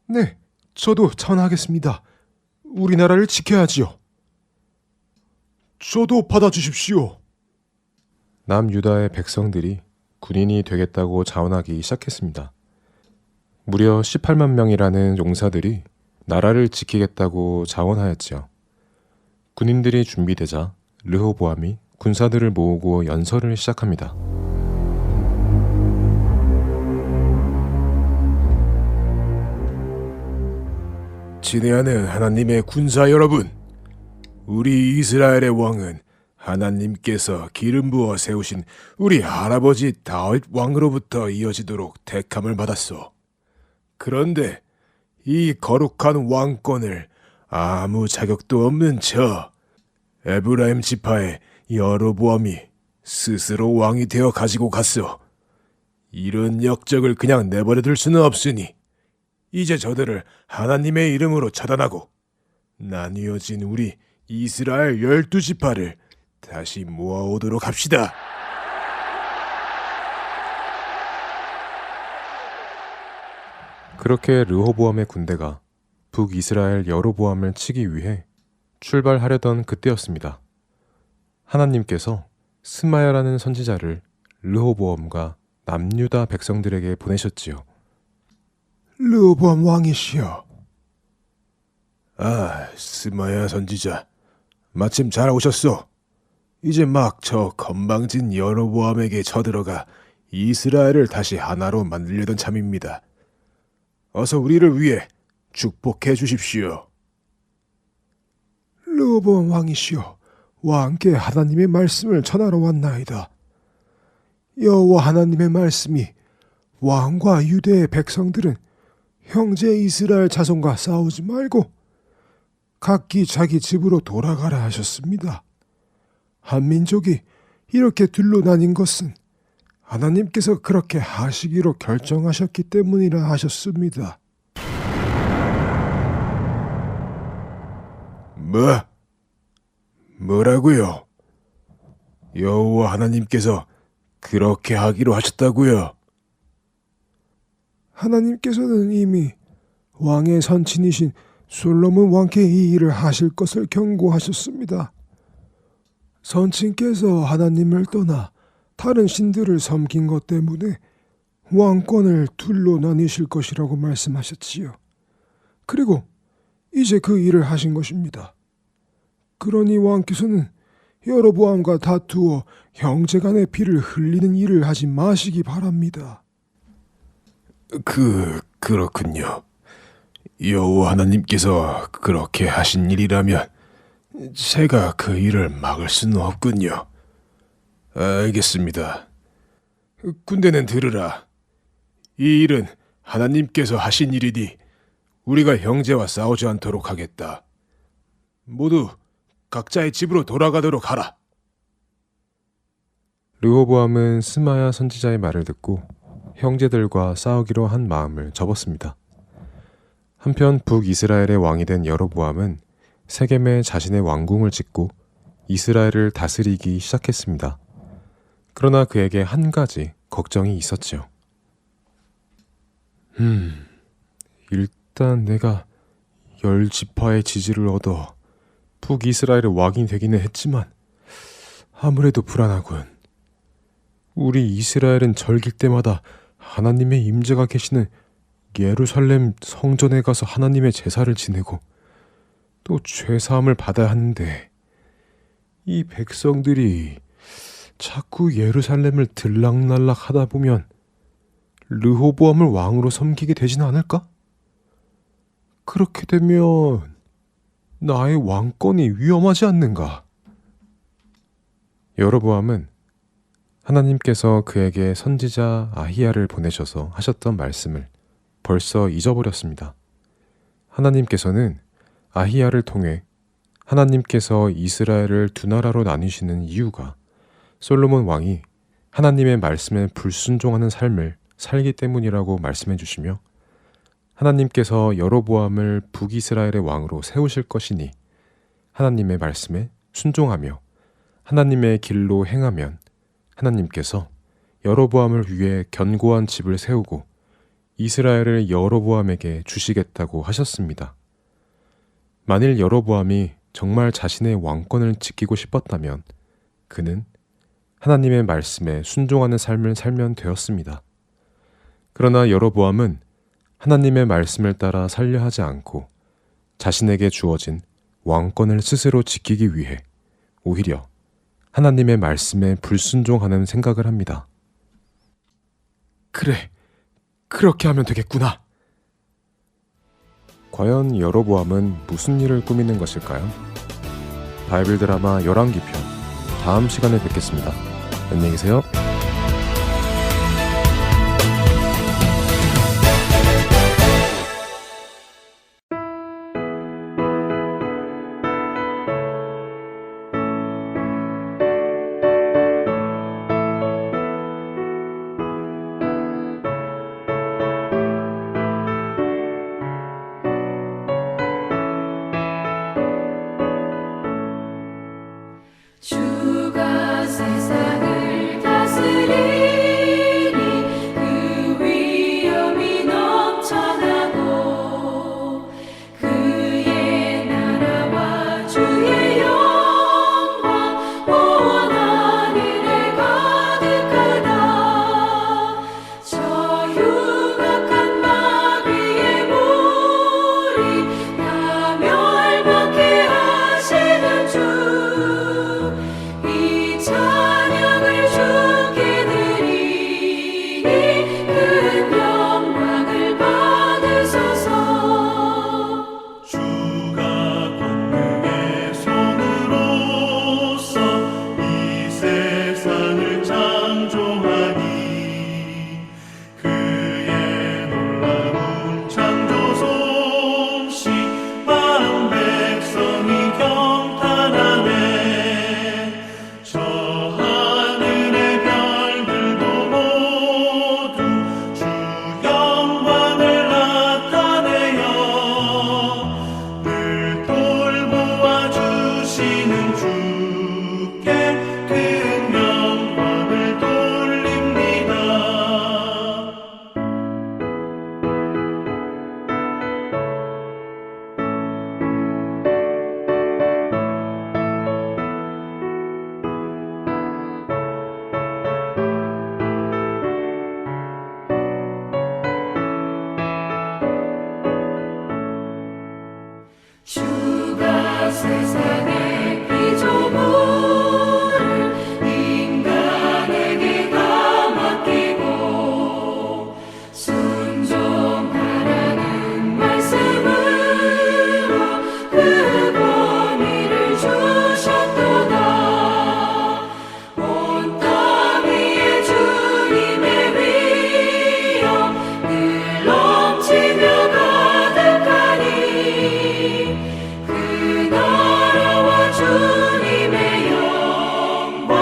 네, 저도 자원하겠습니다. 우리나라를 지켜야지요. 저도 받아주십시오. 남유다의 백성들이 군인이 되겠다고 자원하기 시작했습니다. 무려 18만 명이라는 용사들이 나라를 지키겠다고 자원하였지요. 군인들이 준비되자 르호보암이 군사들을 모으고 연설을 시작합니다. 친애하는 하나님의 군사 여러분, 우리 이스라엘의 왕은 하나님께서 기름 부어 세우신 우리 할아버지 다윗 왕으로부터 이어지도록 택함을 받았소. 그런데 이 거룩한 왕권을 아무 자격도 없는 저 에브라임 지파의 여로보암이 스스로 왕이 되어 가지고 갔소. 이런 역적을 그냥 내버려둘 수는 없으니 이제 저들을 하나님의 이름으로 처단하고 나뉘어진 우리 이스라엘 12지파를 다시 모아오도록 합시다. 그렇게 르호보암의 군대가 북이스라엘 여로보암을 치기 위해 출발하려던 그때였습니다. 하나님께서 스마야라는 선지자를 르호보암과 남유다 백성들에게 보내셨지요. 르호보암 왕이시여. 스마야 선지자, 마침 잘 오셨소. 이제 막 저 건방진 여로보암에게 쳐들어가 이스라엘을 다시 하나로 만들려던 참입니다. 어서 우리를 위해 축복해 주십시오. 르호보암 왕이시여, 왕께 하나님의 말씀을 전하러 왔나이다. 여호와 하나님의 말씀이 왕과 유대의 백성들은 형제 이스라엘 자손과 싸우지 말고 각기 자기 집으로 돌아가라 하셨습니다. 한 민족이 이렇게 둘로 나뉜 것은 하나님께서 그렇게 하시기로 결정하셨기 때문이라 하셨습니다. 뭐라고요? 여호와 하나님께서 그렇게 하기로 하셨다고요? 하나님께서는 이미 왕의 선친이신 솔로몬 왕께 이 일을 하실 것을 경고하셨습니다. 선친께서 하나님을 떠나 다른 신들을 섬긴 것 때문에 왕권을 둘로 나뉘실 것이라고 말씀하셨지요. 그리고 이제 그 일을 하신 것입니다. 그러니 왕께서는 여로보암과 다투어 형제간의 피를 흘리는 일을 하지 마시기 바랍니다. 그렇군요. 여호와 하나님께서 그렇게 하신 일이라면 제가 그 일을 막을 수는 없군요. 알겠습니다. 군대는 들으라. 이 일은 하나님께서 하신 일이니 우리가 형제와 싸우지 않도록 하겠다. 모두 각자의 집으로 돌아가도록 하라. 르호보암은 스마야 선지자의 말을 듣고 형제들과 싸우기로 한 마음을 접었습니다. 한편 북이스라엘의 왕이 된 여로보암은 세겜에 자신의 왕궁을 짓고 이스라엘을 다스리기 시작했습니다. 그러나 그에게 한 가지 걱정이 있었지요. 일단 내가 10지파의 지지를 얻어 북이스라엘의 왕이 되기는 했지만 아무래도 불안하군. 우리 이스라엘은 절길 때마다 하나님의 임재가 계시는 예루살렘 성전에 가서 하나님의 제사를 지내고 또 죄사함을 받아야 하는데 이 백성들이 자꾸 예루살렘을 들락날락 하다 보면 르호보암을 왕으로 섬기게 되지는 않을까? 그렇게 되면 나의 왕권이 위험하지 않는가? 여로보암은 하나님께서 그에게 선지자 아히야를 보내셔서 하셨던 말씀을 벌써 잊어버렸습니다. 하나님께서는 아히야를 통해 하나님께서 이스라엘을 두 나라로 나뉘시는 이유가 솔로몬 왕이 하나님의 말씀에 불순종하는 삶을 살기 때문이라고 말씀해 주시며 하나님께서 여로보암을 북이스라엘의 왕으로 세우실 것이니 하나님의 말씀에 순종하며 하나님의 길로 행하면 하나님께서 여로보암을 위해 견고한 집을 세우고 이스라엘을 여로보암에게 주시겠다고 하셨습니다. 만일 여로보암이 정말 자신의 왕권을 지키고 싶었다면 그는 하나님의 말씀에 순종하는 삶을 살면 되었습니다. 그러나 여로보암은 하나님의 말씀을 따라 살려 하지 않고 자신에게 주어진 왕권을 스스로 지키기 위해 오히려 하나님의 말씀에 불순종하는 생각을 합니다. 그래, 그렇게 하면 되겠구나. 과연 여로보암은 무슨 일을 꾸미는 것일까요? 바이블 드라마 열왕기편 다음 시간에 뵙겠습니다. 안녕히 계세요. 주가 세상을 다스리니 그 위엄이 넘쳐나고 그의 나라와 주의 영광 온 하늘에 가득하다. 저 흉악한 마귀의 무리 다 멸망케 하시는 주 이 찬양을 주께 드리니 큰 영광을 받으소서. 주가 권능의 손으로서 이 세상을 창조하니 그의 놀라운 창조 솜씨 만 백성이 경탄하네. 저 하늘의 별들도 모두 주 영광을 나타내요. 늘 돌보아 주시는 주께 큰 영광을 돌립니다. 주가 세상의 피조물을 인간에게 다 맡기고 순종하라는 말씀으로 그 권위를 주셨도다. 온 땅 위에 주님의 위엄 늘 넘치며 가득하니 그 나라와 주님의 영광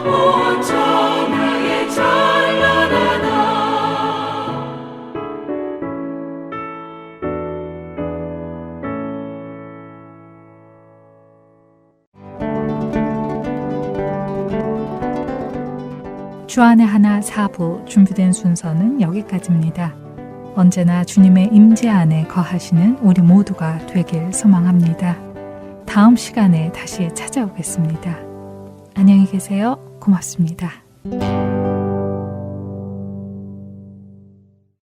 온 천하에 찬란하다. 주안의 하나 4부 준비된 순서는 여기까지입니다. 언제나 주님의 임재 안에 거하시는 우리 모두가 되길 소망합니다. 다음 시간에 다시 찾아오겠습니다. 안녕히 계세요. 고맙습니다.